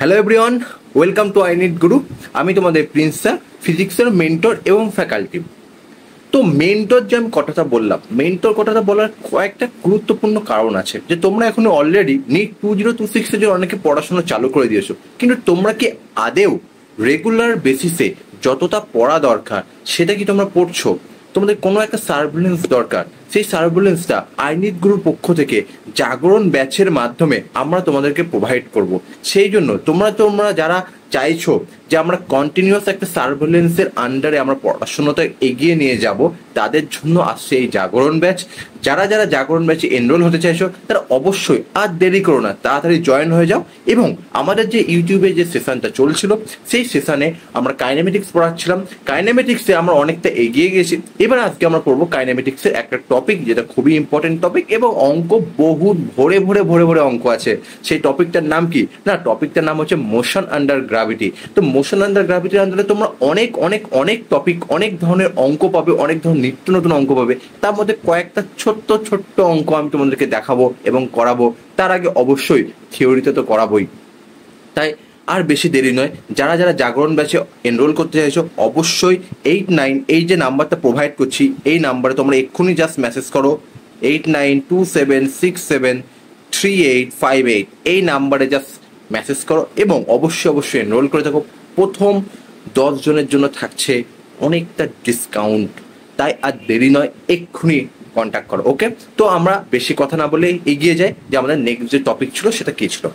Hello everyone, welcome to I need গুরু। আমি তোমাদের Prince sir, ফিজিক্সের মেন্টর এবং ফ্যাকাল্টি। তো মেন্টর যে আমি কথাটা বললাম, মেন্টর কথাটা বলার কয়েকটা গুরুত্বপূর্ণ কারণ আছে। যে তোমরা এখন অলরেডি নিট 2026 এর জন্য অনেকে পড়াশোনা চালু করে দিয়েছো, কিন্তু তোমরা কি আদেও রেগুলার বেসিসে যতটা পড়া দরকার সেটা কি তোমরা পড়ছো? তোমাদের কোনো একটা সার্ভিলেন্স দরকার, সেই সার্ভিলেন্সটা আই নিড গুরুর পক্ষ থেকে জাগরণ ব্যাচের মাধ্যমে আমরা তোমাদেরকে প্রোভাইড করব। সেই জন্য তোমরা যারা চাইছো যে আমরা কন্টিনিউয়াস একটা সার্ভিলেন্সের আন্ডারে আমরা পড়াশোনাটা এগিয়ে নিয়ে যাব, তাদের জন্য আসছে এই জাগরণ ব্যাচ। যারা যারা জাগরণ ব্যাচে এনরোল হতে চাইছো তারা অবশ্যই আর দেরি করো না, তাড়াতাড়ি জয়েন হয়ে যাও। এবং আমাদের যে ইউটিউবে যে সেশনটা চলছিল, সেই সেশনে আমরা কাইনেমেটিক্স পড়াচ্ছিলাম। কাইনেমেটিক্সে আমরা অনেকটা এগিয়ে গেছি। এবার আজকে আমরা পড়বো কাইনেমেটিক্সের একটা টপিক, যেটা খুবই ইম্পর্টেন্ট টপিক এবং অঙ্ক বহুত ভরে ভরে ভরে ভরে অঙ্ক আছে। সেই টপিকটার নাম কি না, টপিকটার নাম হচ্ছে মোশন আন্ডার গ্র্যাভিটি। তো মোশন আন্ডার গ্র্যাভিটির আন্ডারে তোমরা অনেক অনেক অনেক টপিক, অনেক ধরনের অঙ্ক পাবে, অনেক ধরনের নিত্য নতুন অঙ্ক পাবে। তার মধ্যে কয়েকটা ছোট্ট ছোট্ট অঙ্ক আমি তোমাদেরকে দেখাবো এবং করাবো। তার আগে অবশ্যই থিওরিতে তো করাবোই। তাই আর বেশি দেরি নয়, যারা যারা জাগরণ ব্যাচে এনরোল করতে চাইছো অবশ্যই 89 এই যে নাম্বারটা প্রোভাইড করছি, এই নাম্বারে তোমরা এক্ষুনি জাস্ট মেসেজ করো 8927673858। এই নাম্বারে জাস্ট মেসেজ করো এবং অবশ্যই অবশ্যই এনরোল করে থাকো। প্রথম 10 জনের জন্য থাকছে অনেকটা ডিসকাউন্ট। তাই আর দেরি নয়, এক্ষুনি কন্ট্যাক্ট করো। ওকে, তো আমরা বেশি কথা না বলে এগিয়ে যাই যে আমাদের নেক্সট যে টপিক ছিল সেটা কি ছিল।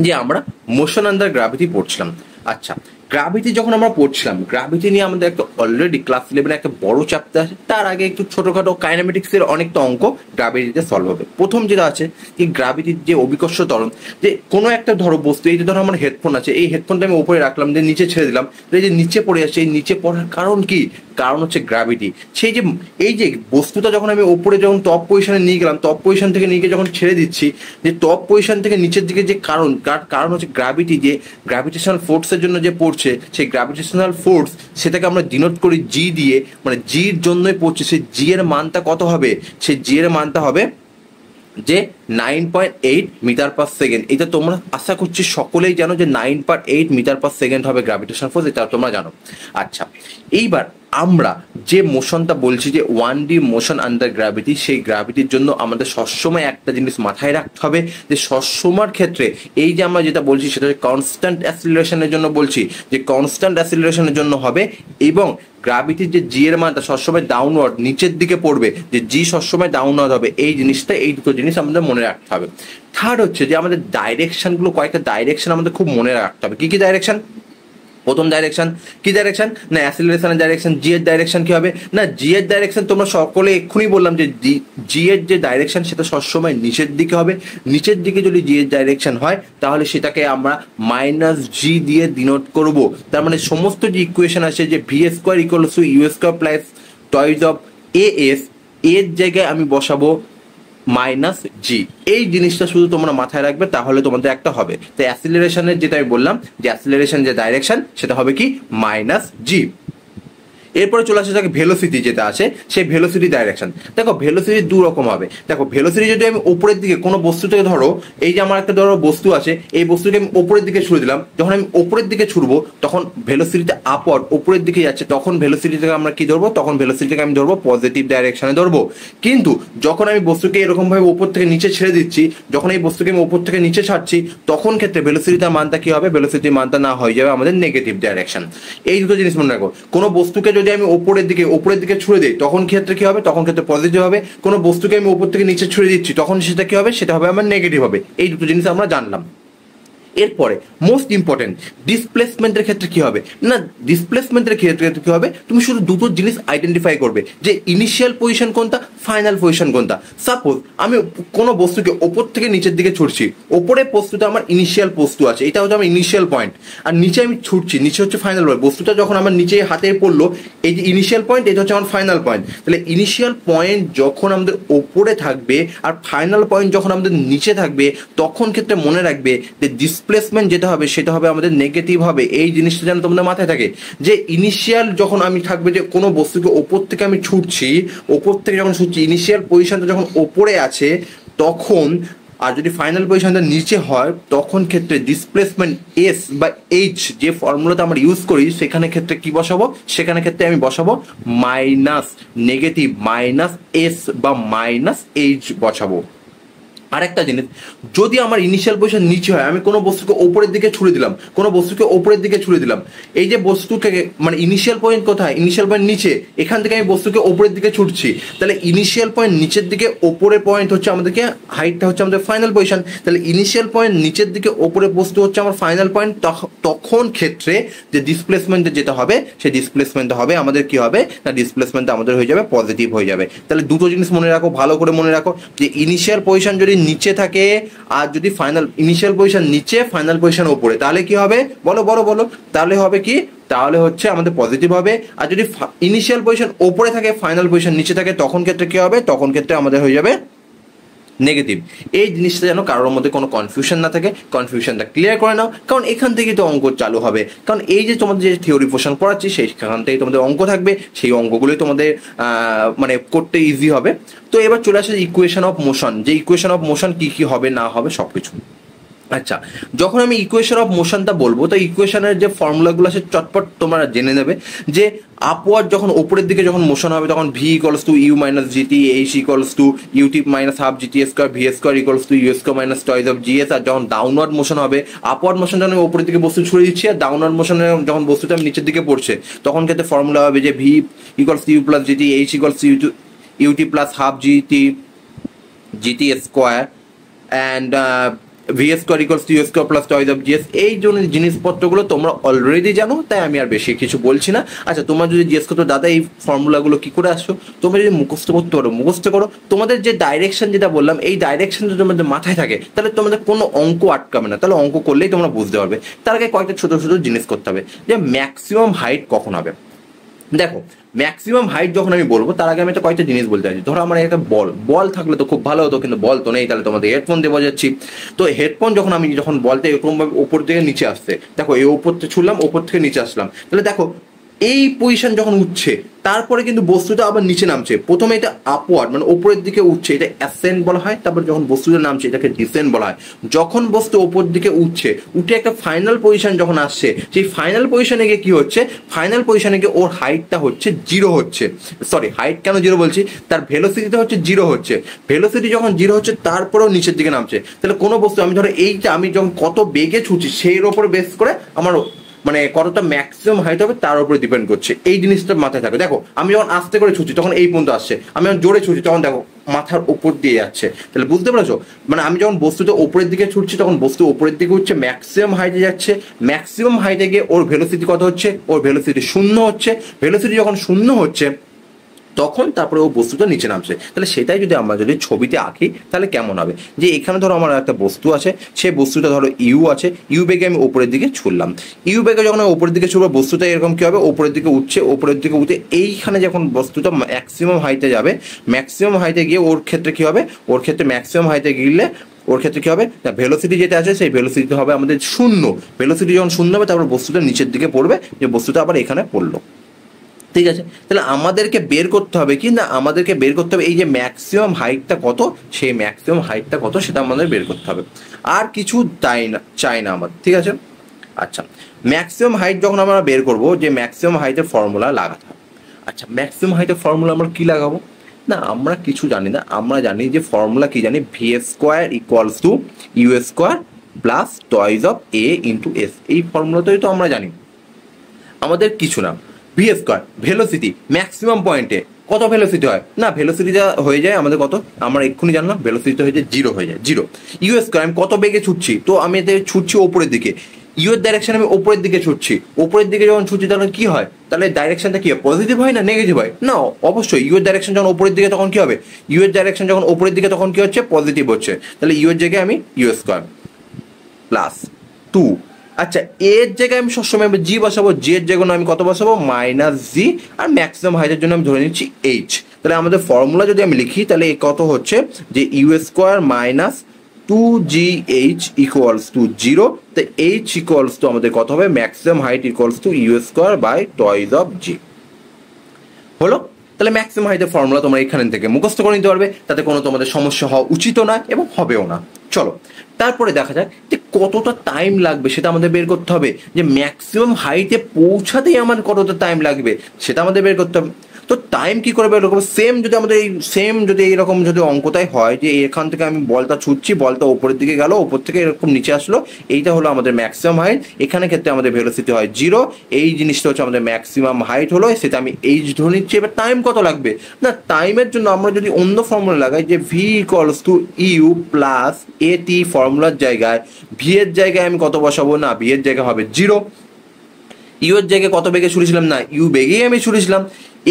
যে আমরা মোশন আন্ডার গ্র্যাভিটি পড়ছিলাম। আচ্ছা, গ্র্যাভিটি যখন আমরা পড়ছিলাম, গ্র্যাভিটি নিয়ে আমাদের একটা অলরেডি ক্লাস 11 একটা বড় চ্যাপ্টার আছে। তার আগে একটু ছোটখাটো কাইনেমেটিক্স এর অনেকটা অঙ্ক গ্র্যাভিটিতে সলভ হবে। প্রথম যেটা আছে কি, গ্র্যাভিটির যে অভিকর্ষ ত্বরণ, যে কোনো একটা ধরো বস্তু, এই যে ধরো আমার হেডফোন আছে, এই হেডফোনটা আমি উপরে রাখলাম, যে নিচে ছেড়ে দিলাম, এই যে নিচে পড়ে যাচ্ছে, এই নিচে পড়ার কারণ কি? কারণ হচ্ছে গ্র্যাভিটি। সেই যে এই যে বস্তুটা যখন আমি উপরে যখন টপ পজিশনে নিয়ে গেলাম, টপ পজিশন থেকে নিয়ে গিয়ে যখন ছেড়ে দিচ্ছি, যে টপ পজিশন থেকে নিচের দিকে যে কারণ হচ্ছে গ্র্যাভিটি, যে গ্র্যাভিটেশনাল ফোর্সের জন্য যে পড়ছে, সেই গ্র্যাভিটেশনাল ফোর্স সেটাকে আমরা ডিনোট করি জি দিয়ে, মানে জির জন্যই পড়ছে। সেই জি এর মানটা কত হবে? সেই জি এর মানটা হবে যে 9.8 মিটার পার সেকেন্ড। এটা তোমরা আশা করছি সকলেই জানো যে 9.8 মিটার পার সেকেন্ড হবে গ্র্যাভিটেশনাল ফোর্স, এটা তোমরা জানো। আচ্ছা, এইবার আমরা যে মোশনটা বলছি যে 1D মোশন আন্ডার গ্র্যাভিটি, সেই গ্র্যাভিটির জন্য আমাদের সবসময় একটা জিনিস মাথায় রাখতে হবে, যে সবসময়ের ক্ষেত্রে এই যে আমরা যেটা বলছি সেটা কনস্ট্যান্ট অ্যাসিলারেশনের জন্য বলছি, যে কনস্ট্যান্ট অ্যাসিলারেশনের জন্য হবে। এবং গ্র্যাভিটির যে জি এর মানটা সবসময় ডাউনওয়ার্ড, নিচের দিকে পড়বে, যে জি সবসময় ডাউনওয়ার্ড হবে। এই জিনিসটা, এই দুটো জিনিস আমাদের মনে রাখতে হবে। থার্ড হচ্ছে যে আমাদের ডাইরেকশনগুলো, কয়েকটা ডাইরেকশন আমাদের খুব মনে রাখতে হবে। কি কি ডাইরেকশন? প্রথম ডাইরেকশন কি ডাইরেকশন না, অ্যাসিলারেশনের ডাইরেকশন। জি এর ডাইরেকশন কি হবে না, জি এর ডাইরেকশন তোমরা সকলে এক্ষুনি বললাম যে জি এর যে ডাইরেকশন সেটা সবসময় নিচের দিকে হবে। নিচের দিকে যদি জি এর ডাইরেকশন হয় তাহলে সেটাকে আমরা মাইনাস জি দিয়ে ডিনোট করব। তার মানে সমস্ত যে ইকুয়েশন আছে, যে v square equals to you square plus twice of a s, এর জায়গায় আমি বসাবো মাইনাস জি। এই জিনিসটা শুধু তোমরা মাথায় রাখবে, তাহলে তোমাদের একটা হবে। তো অ্যাসিলারেশনের যেটা আমি বললাম, যে অ্যাসিলারেশন যে ডাইরেকশন সেটা হবে কি মাইনাস জি। এরপরে চলে আসে যাকে ভেলোসিটি যেটা আছে, সেই ভেলোসিটি ডাইরেকশন। দেখো ভেলোসিটি দু রকম হবে। দেখো ভেলোসিটি যদি আমি উপরের দিকে কোনো বস্তু থেকে, ধরো এই যে আমার একটা ধরো বস্তু আছে, এই বস্তুকে আমি উপরের দিকে ছুড়ে দিলাম, যখন আমি উপরের দিকে ছুড়বো তখন ভেলোসিটিটা আপওয়ার্ড উপরের দিকে যাচ্ছে, তখন ভেলোসিটিটাকে আমরা কি ধরবো? তখন ভেলোসিটিটাকে আমি ধরবো পজিটিভ ডাইরেকশনে ধরবো। কিন্তু যখন আমি বস্তুকে এরকম ভাবে উপর থেকে নিচে ছেড়ে দিচ্ছি, যখন এই বস্তুকে আমি উপর থেকে নিচে ছাড়ছি, তখন ক্ষেত্রে ভেলোসিটিটার মানটা কি হবে? ভেলোসিটির মানটা না হয়ে যাবে আমাদের নেগেটিভ ডাইরেকশন। এই দুটো জিনিস মনে রাখো। কোনো বস্তুকে যদি আমি উপরের দিকে ছুড়ে দিই তখন ক্ষেত্রে কি হবে? তখন ক্ষেত্রে পজিটিভ হবে। কোনো বস্তুকে আমি উপর থেকে নিচে ছুড়ে দিচ্ছি তখন সেটা কি হবে? সেটা হবে আমার নেগেটিভ হবে। এই দুটো জিনিস আমরা জানলাম। এরপরে মোস্ট ইম্পর্টেন্ট, ডিসপ্লেসমেন্টের ক্ষেত্রে কি হবে না, ডিসপ্লেসমেন্টের ক্ষেত্রে কি হবে? তুমি শুধু দুটো জিনিস আইডেন্টিফাই করবে, যে ইনিশিয়াল পজিশন কোনটা, ফাইনাল পজিশন কোনটা। সাপোজ আমি কোনো বস্তুকে ওপর থেকে নিচের দিকে ছুটছি, ওপরে বস্তুটা আমার ইনিশিয়াল বস্তু আছে, এটা হচ্ছে আমার ইনিশিয়াল পয়েন্ট, আর নিচে আমি ছুটছি, নিচে হচ্ছে ফাইনাল পয়েন্ট। বস্তুটা যখন আমার নিচে হাতে পড়লো, এই যে ইনিশিয়াল পয়েন্ট, এটা হচ্ছে আমার ফাইনাল পয়েন্ট। তাহলে ইনিশিয়াল পয়েন্ট যখন আমাদের ওপরে থাকবে আর ফাইনাল পয়েন্ট যখন আমাদের নিচে থাকবে, তখন ক্ষেত্রে মনে রাখবে যে ডিসপ্লেসমেন্ট যেটা হবে সেটা হবে আমাদের নেগেটিভ হবে। এই জিনিসটা যেন তোমাদের মাথায় থাকে, যে ইনিশিয়াল যখন আমি থাকবে, যে কোনো বস্তুকে ওপর থেকে আমি ছুটছি, ওপর থেকে যখন ছুটছি, ইনিশিয়াল পজিশনটা যখন ওপরে আছে, তখন আর যদি ফাইনাল পজিশনটা নিচে হয় তখন ক্ষেত্রে ডিসপ্লেসমেন্ট এস বা এইচ যে ফর্মুলাটা আমরা ইউজ করি সেখানে ক্ষেত্রে কি বসাবো, সেখানে ক্ষেত্রে আমি বসাবো মাইনাস নেগেটিভ মাইনাস এস বা মাইনাস এইচ বসাবো। আরেকটা জিনিস, যদি আমার ইনিশিয়াল পজিশন নিচে হয়, আমি কোনো বস্তুকে ওপরের দিকে ছুড়ে দিলাম, কোনো বস্তুকে ওপরের দিকে ছুড়ে দিলাম, এই যে বস্তুকে মানে ইনিশিয়াল পয়েন্ট কোথায়, ইনিশিয়াল পয়েন্ট নিচে, এখান থেকে আমি বস্তুকে ওপরের দিকে ছুটছি, তাহলে ইনিশিয়াল পয়েন্ট নিচের দিকে, ওপরের পয়েন্ট হচ্ছে আমাদেরকে হাইটটা হচ্ছে আমাদের ফাইনাল পজিশন, তাহলে ইনিশিয়াল পয়েন্ট নিচের দিকে, ওপরে বস্তু হচ্ছে আমার ফাইনাল পয়েন্ট, তখন ক্ষেত্রে যে ডিসপ্লেসমেন্টে যেটা হবে সেই ডিসপ্লেসমেন্টটা হবে আমাদের কি হবে না, ডিসপ্লেসমেন্টটা আমাদের হয়ে যাবে পজিটিভ হয়ে যাবে। তাহলে দুটো জিনিস মনে রাখো, ভালো করে মনে রাখো যে ইনিশিয়াল পজিশন যদি নিচে থাকে আর যদি ফাইনাল ইনিশিয়াল পজিশন নিচে ফাইনাল পজিশন উপরে, তাহলে কি হবে বলো বলো বলো, তাহলে হবে কি, তাহলে হচ্ছে আমাদের পজিটিভ হবে। আর যদি ইনিশিয়াল পজিশন উপরে থাকে ফাইনাল পজিশন নিচে থাকে তখন ক্ষেত্রে কি হবে, তখন ক্ষেত্রে আমাদের হয়ে যাবে নেগেটিভ। এই জিনিসটা যেন কারোর মধ্যে কোনো কনফিউশন না থাকে, কনফিউশনটা ক্লিয়ার করে নাও, কারণ এখান থেকে তো অঙ্ক চালু হবে, কারণ এই যে তোমাদের যে থিওরি পোর্শন পড়াচ্ছি সেইখান থেকে তোমাদের অঙ্ক থাকবে, সেই অঙ্কগুলোই তোমাদের মানে করতে ইজি হবে। তো এবার চলে আসে ইকুয়েশন অফ মোশন, যে ইকুয়েশন অফ মোশন কি কি হবে না হবে সবকিছু। আচ্ছা, যখন আমি ইকুয়েশন অফ মোশনটা বলবো তো ইকুয়েশনের যে ফর্মুলাগুলো আছে চটপট তোমরা জেনে নেবে যে আপওয়ার্ড যখন উপরের দিকে যখন মোশন হবে তখন V equals to U minus GT, H equals to UT minus half GT square, V square equals to you square minus twice of GS. আর যখন ডাউনওয়ার্ড মোশন হবে, আপওয়ার্ড মোশন যখন আমি উপরের দিকে বস্তু ছুড়ে দিচ্ছি আর ডাউনওয়ার্ড মোশনে যখন বস্তুটা আমি নিচের দিকে পড়ছে তখন ক্ষেত্রে ফর্মুলা হবে যে V equals to you plus gt, H equals to UT plus half GT square and v square equals to you square plus twice of gs. এই জন্য জিনিসপত্রগুলো তোমরা অলরেডি জানো, তাই আমি আর বেশি কিছু বলছি না। আচ্ছা, তোমরা যদি জিজ্ঞেস করতো দাদা এই ফর্মুলাগুলো কি করে আসছো, তোমরা যদি মুখস্থ করতে পারো মুখস্থ করো, তোমাদের যে ডাইরেকশন যেটা বললাম এই ডাইরেকশন যদি তোমাদের মাথায় থাকে তাহলে তোমাদের কোনো অঙ্ক আটকাবে না, তাহলে অঙ্ক করলেই তোমরা বুঝতে পারবে। তার আগে কয়েকটা ছোট ছোট জিনিস করতে হবে, যে ম্যাক্সিমাম হাইট কখন হবে। দেখো, ম্যাক্সিমাম হাইট যখন আমি বলবো তার আগে আমি একটা কয়েকটা জিনিস বলতে চাইছি। ধরো আমার একটা বল থাকলে তো খুব ভালো হতো, কিন্তু বল তো নেই, তাহলে তোমাদের হেডফোন দিয়ে বোঝাচ্ছি। তো হেডফোন যখন আমি যখন বলতে এরকম ভাবে ওপর থেকে নিচে আসছে, দেখো এই ওপর থেকে ছুড়লাম, ওপর থেকে নিচে আসলাম, তাহলে দেখো এই পজিশন যখন উঠছে তারপরে কিন্তু বস্তুটা আবার নিচে নামছে। প্রথমে এটা আপওয়ার্ড মানে ওপরের দিকে উঠছে, এটা অ্যাসেন্ড বলা হয়, তারপর যখন বস্তুটা নামছে এটাকে ডিসেন্ড বলা হয়। যখন বস্তু ওপর দিকে উঠছে, উঠে একটা ফাইনাল পজিশন যখন আসছে, সেই ফাইনাল পজিশনে গিয়ে কি হচ্ছে, ফাইনাল পজিশনে গিয়ে ওর হাইটটা হচ্ছে জিরো হচ্ছে, সরি হাইট কেন জিরো বলছি, তার ভেলোসিটিটা হচ্ছে জিরো হচ্ছে। ভেলোসিটি যখন জিরো হচ্ছে তারপরেও নিচের দিকে নামছে, তাহলে কোনো বস্তু আমি ধরো এইটা আমি যখন কত বেগে ছুটছি সেই ওপর বেস করে আমার মানে কতটা ম্যাক্সিমাম হাইট হবে তার উপরে ডিপেন্ড করছে। এই জিনিসটা মাথায় থাকে। দেখো আমি যখন আস্তে করে ছুটছি তখন এই পর্যন্ত আসছে, আমি যখন জোরে ছুটছি তখন দেখো মাথার উপর দিয়ে যাচ্ছে। তাহলে বুঝতে পেরেছো, মানে আমি যখন বস্তুটা উপরের দিকে ছুটছি তখন বস্তু উপরের দিকে উঠছে, ম্যাক্সিমাম হাইটে যাচ্ছে, ম্যাক্সিমাম হাইটে গিয়ে ওর ভেলোসিটি কত হচ্ছে, ওর ভেলোসিটি শূন্য হচ্ছে। ভেলোসিটি যখন শূন্য হচ্ছে তখন তারপরে ও বস্তুটা নিচে নামছে। তাহলে সেটাই যদি আমরা যদি ছবিতে আঁকি তাহলে কেমন হবে, যে এখানে ধরো আমার একটা বস্তু আছে, সেই বস্তুটা ধরো ইউ আছে, ইউ বেগে আমি ওপরের দিকে ছুড়লাম, ইউ বেগে যখন আমি ওপরের দিকে ছুড়বো বস্তুটা এরকম কি হবে, ওপরের দিকে উঠছে, ওপরের দিকে উঠে এইখানে যখন বস্তুটা ম্যাক্সিমাম হাইটে যাবে, ম্যাক্সিমাম হাইটে গিয়ে ওর ক্ষেত্রে কি হবে, ওর ক্ষেত্রে ম্যাক্সিমাম হাইটে গিয়ে ওর ক্ষেত্রে কি হবে না, ভেলোসিটি যেটা আছে সেই ভেলোসিটি হবে আমাদের শূন্য। ভেলোসিটি যখন শূন্য হবে তারপর বস্তুটা নিচের দিকে পড়বে, যে বস্তুটা আবার এখানে পড়লো। ঠিক আছে, তাহলে আমাদেরকে বের করতে হবে কি না, আমাদেরকে বের করতে হবে এই যে ম্যাক্সিমাম হাইটটা কত, সেই ম্যাক্সিমাম হাইটটা কত সেটা আমাদের বের করতে হবে, আর কিছু চাই না আমার। ঠিক আছে, আচ্ছা ম্যাক্সিমাম হাইট যখন আমরা বের করব, যে ম্যাক্সিমাম হাইটের ফর্মুলা লাগাতে হবে। আচ্ছা ম্যাক্সিমাম হাইটের ফর্মুলা আমরা কি লাগাবো না, আমরা কিছু জানি না, আমরা জানি যে ফর্মুলা কি জানি, v square equals to you square plus twice of a into s. এই ফর্মুলাটাই তো আমরা জানি, আমাদের কিছু না। ভি স্কোয়ার ভেলোসিটি ম্যাক্সিমাম পয়েন্টে কত ভেলোসিটি হয় না, ভেলোসিটিটা হয়ে যায় আমাদের কত, আমরা এক্ষুনি জানলাম ভেলোসিটি হয়ে যায় জিরো, হয়ে যায় জিরো। ইউ স্কোয়ার আমি কত বেগে ছুটছি, তো আমি এতে ছুটছি ওপরের দিকে, ইউ এর ডাইরেকশন আমি ওপরের দিকে ছুটছি, ওপরের দিকে যখন ছুটছি তাহলে কি হয়, তাহলে ডাইরেকশনটা কি হয়, পজিটিভ হয় না নেগেটিভ হয় না, অবশ্যই ইউ এর ডাইরেকশন যখন ওপরের দিকে তখন কি হবে, ইউ এর ডাইরেকশন যখন ওপরের দিকে তখন কি হচ্ছে, পজিটিভ হচ্ছে। তাহলে ইউ এর জায়গায় আমি ইউ স্কোয়ার প্লাস টু, আচ্ছা এর জায়গায় আমি সবসময় জি বসাবো, জি এর জায়গায় আমি কত বসাবো মাইনাস জি, আর ম্যাক্সিমাম হাইটের জন্য আমি ধরে নিচ্ছি এইচ। তাহলে আমাদের ফর্মুলা যদি আমি লিখি তাহলে কত হচ্ছে যে U square minus two G H equals to zero. তো এইচ ইকুয়ালস টু আমাদের কত হবে, maximum height equals to you square by twice of G. হলো, তাহলে ম্যাক্সিমাম হাইটের ফর্মুলা তোমরা এখান থেকে মুখস্থ করে নিতে পারবে, তাতে কোনো তোমাদের সমস্যা হওয়া উচিত না এবং হবেও না। চলো তারপরে দেখা যাক যে কতটা টাইম লাগবে সেটা আমাদের বের করতে হবে, যে ম্যাক্সিমাম হাইটে পৌঁছাতেই আমার কতটা টাইম লাগবে সেটা আমাদের বের করতে হবে। তো টাইম কি করে বের করবো? সেম যদি আমাদের এইরকম যদি অঙ্কটাই হয় যে এখান থেকে আমি বলটা ছুটছি, বলটা ওপরের দিকে গেল, ওপর থেকে এরকম নিচে আসলো, এইটা হলো আমাদের ম্যাক্সিমাম হাইট। এখানে ক্ষেত্রে আমাদের ভেলোসিটি হয় 0, এই জিনিসটা হচ্ছে আমাদের ম্যাক্সিমাম হাইট হলো, সেটা আমি এইচ ধরে নিচ্ছি। এবার টাইম কত লাগবে না, টাইমের জন্য আমরা যদি অন্য ফর্মুলা লাগাই যে V equals to you plus A T, ফর্মুলার জায়গায় ভি এর জায়গায় আমি কত বসাবো, না ভি এর জায়গায় হবে 0, ইউ এর জায়গায় কত বেগে ছুটেছিলাম, না ইউ বেগেই আমি ছুটেছিলাম,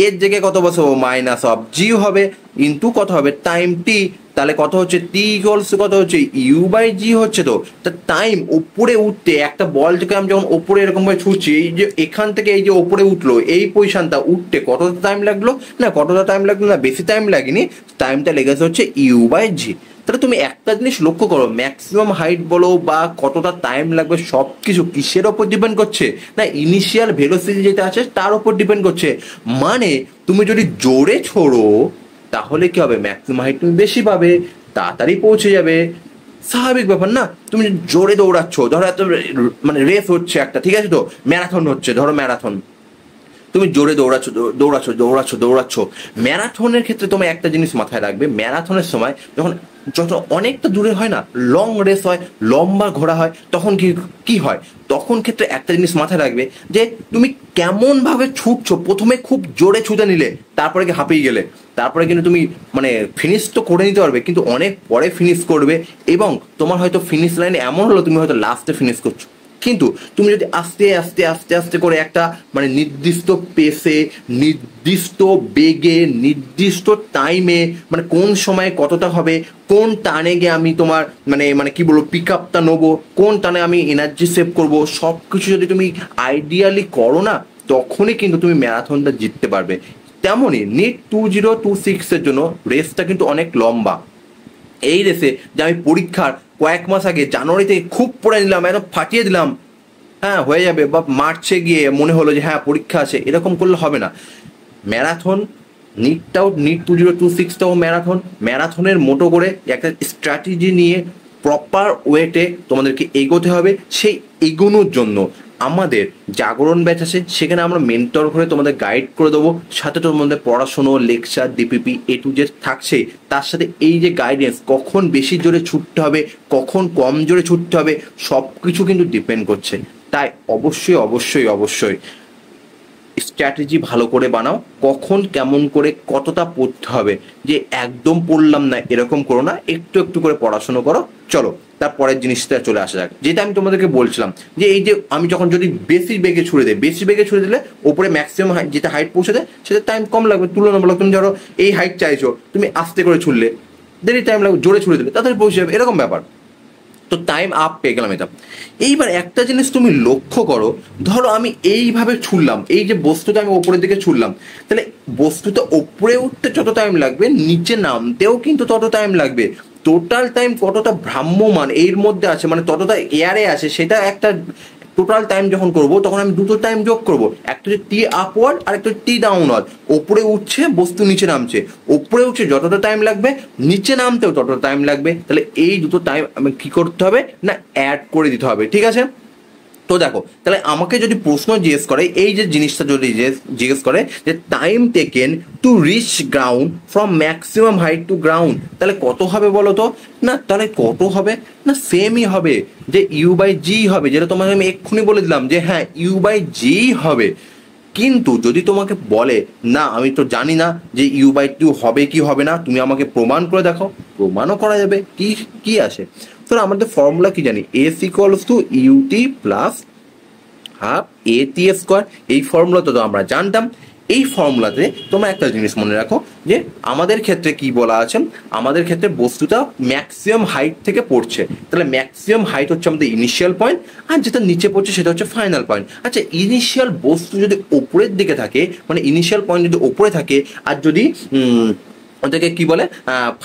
এর জায়গায় কত বসাবো, মাইনাস অফ জি হবে, ইন্টু কত হবে টাইম টি, তাহলে কত হচ্ছে টি ইকুয়ালস কত হচ্ছে ইউ বাই জি হচ্ছে। তো টাইম উপরে উঠতে একটা বল থেকে আমি যখন ওপরে এরকম ভাবে ছুটছি, এই যে এখান থেকে এই যে ওপরে উঠলো এই পজিশনটা উঠতে কতটা টাইম লাগলো, না কতটা টাইম লাগলো, না বেশি টাইম লাগেনি, টাইমটা লেগেছে হচ্ছে ইউ বাই জি। তাহলে তুমি একটা জিনিস লক্ষ্য করো, ম্যাক্সিমাম হাইট বলো বা কতটা টাইম লাগবে সব কিছু কিসের ওপর ডিপেন্ড করছে, না ইনিশিয়াল ভেলোসিটি যেটা আছে তার উপর ডিপেন্ড করছে। মানে তুমি যদি জোরে ছোড়ো তাহলে কি হবে, ম্যাক্সিমাম হাইট তুমি বেশি পাবে, তাড়াতাড়ি পৌঁছে যাবে, স্বাভাবিক ব্যাপার না। তুমি জোরে দৌড়াচ্ছ, ধরো এত মানে রেস হচ্ছে একটা, ঠিক আছে, তো ম্যারাথন হচ্ছে, ধরো ম্যারাথন, তুমি জোরে দৌড়াচ্ছ। ম্যারাথনের ক্ষেত্রে তোমার একটা জিনিস মাথায় রাখবে, ম্যারাথনের সময় যত অনেকটা দূরে হয় না, লং রেস হয়, লম্বা ঘোরা হয়, তখন কি হয়, তখন ক্ষেত্রে একটা জিনিস মাথায় রাখবে যে তুমি কেমন ভাবে ছুটছো। প্রথমে খুব জোরে ছুটে নিলে, তারপরে কি হাঁপিয়ে গেলে, তারপরে কিন্তু তুমি মানে ফিনিশ তো করে নিতে পারবে, কিন্তু অনেক পরে ফিনিশ করবে, এবং তোমার হয়তো ফিনিশ লাইনে এমন হলো তুমি হয়তো লাস্টে ফিনিশ করছো। কিন্তু তুমি যদি আস্তে আস্তে আস্তে আস্তে করে একটা মানে নির্দিষ্ট পেসে, নির্দিষ্ট বেগে, নির্দিষ্ট টাইমে, মানে কোন সময় কতটা হবে, কোন টানে গিয়ে আমি তোমার মানে কি বলবো পিক আপটা নেবো, কোন টানে আমি এনার্জি সেভ করবো, সব কিছু যদি তুমি আইডিয়ালি করো না, তখনই কিন্তু তুমি ম্যারাথনটা জিততে পারবে। তেমনই নিট 2026-এর জন্য রেসটা কিন্তু অনেক লম্বা। এই রেসে যে আমি পরীক্ষার কয়েক মাস আগে জানুয়ারিতে খুব পড়ে নিলাম, একদম ফাটিয়ে দিলাম, হ্যাঁ হয়ে যাবে, বা মার্চে গিয়ে মনে হলো যে হ্যাঁ পরীক্ষা আছে, এরকম করলে হবে না। ম্যারাথন নিট 2026টাও ম্যারাথনের মতো করে একটা স্ট্র্যাটেজি নিয়ে প্রপার ওয়েতে তোমাদেরকে এগোতে হবে। সেই এগোনোর জন্য আমাদের জাগরণ ব্যাচ আছে, সেখানে আমরা মেন্টর করে তোমাদের গাইড করে দেবো, সাথে তোমাদের পড়াশুনো, lecture, DPP A to Z থাকছে। তার সাথে এই যে গাইডেন্স, কখন বেশি জোরে ছুটতে হবে, কখন কম জোরে ছুটতে হবে, সব কিছু কিন্তু ডিপেন্ড করছে। তাই অবশ্যই স্ট্র্যাটেজি ভালো করে বানাও, কখন কেমন করে কতটা পড়তে হবে, যে একদম পড়লাম না এরকম করো না, একটু একটু করে পড়াশোনা করো। চলো তারপরের জিনিসটা চলে আসা যাক, যেটা আমি তোমাদেরকে বলছিলাম যে এই যে আমি যখন যদি বেশি বেগে ছুড়ে দিলে ওপরে ম্যাক্সিমাম যেটা হাইট পৌঁছে দেয় সেটা টাইম কম লাগবে তুলনামূলক। তুমি ধরো এই হাইট চাইছো, তুমি আস্তে করে ছুড়লে দেরি টাইম লাগবে, জোরে ছুড়ে দিলে তাড়াতাড়ি পৌঁছে যাবে, এরকম ব্যাপার। তো টাইম আপ পেয়ে গেলাম এটা। এইবার একটা জিনিস তুমি লক্ষ্য করো, ধরো আমি এইভাবে ছুড়লাম, এই যে বস্তুটা আমি ওপরের দিকে ছুড়লাম, তাহলে বস্তুটা ওপরে উঠতে যত টাইম লাগবে নিচে নামতেও কিন্তু তত টাইম লাগবে। টোটাল টাইম কতটা ভ্রাম্যমান এর মধ্যে আছে, মানে ততটা এয়ারে আছে, সেটা একটা টোটাল টাইম যখন করব তখন আমি দুটো টাইম যোগ করব, একটা হচ্ছে টি আপওয়ার্ড আর একটা টি ডাউনওয়ার্ড। ওপরে উঠছে বস্তু নিচে নামছে, ওপরে উঠছে যতটা টাইম লাগবে নিচে নামতেও ততটা টাইম লাগবে। তাহলে এই দুটো টাইম আমি কি করতে হবে না অ্যাড করে দিতে হবে, ঠিক আছে। তো দেখো, তাহলে আমাকে যদি প্রশ্ন জিজ্ঞেস করে, এই যে জিনিসটা যদি জিজ্ঞেস করে যে time taken to reach ground from maximum height to ground, তাহলে কত হবে বলো তো, না তাহলে কত হবে না সেমই হবে, যে ইউ বাই জি হবে, যেটা তোমাকে আমি এক্ষুনি বলে দিলাম যে হ্যাঁ ইউ বাই জি হবে। কিন্তু যদি তোমাকে বলে না আমি তো জানি না যে ইউ বাই টু হবে কি হবে না, তুমি আমাকে প্রমাণ করে দেখো, প্রমাণও করা যাবে। কি আসে, তো আমাদের ফর্মুলা কি জানি, s equals to UT plus half a t square. এই ফর্মুলা তো আমরা জানতাম। এই ফর্মুলাতে তোমরা একটা জিনিস মনে রাখো যে আমাদের ক্ষেত্রে কি বলা আছে, আমাদের ক্ষেত্রে বস্তুটা ম্যাক্সিমাম হাইট থেকে পড়ছে, তাহলে ম্যাক্সিমাম হাইট হচ্ছে আমাদের ইনিশিয়াল পয়েন্ট, আর যেটা নিচে পড়ছে সেটা হচ্ছে ফাইনাল পয়েন্ট। আচ্ছা, ইনিশিয়াল বস্তু যদি ওপরের দিকে থাকে, মানে ইনিশিয়াল পয়েন্ট যদি ওপরে থাকে, আর যদি ওদেরকে কি বলে,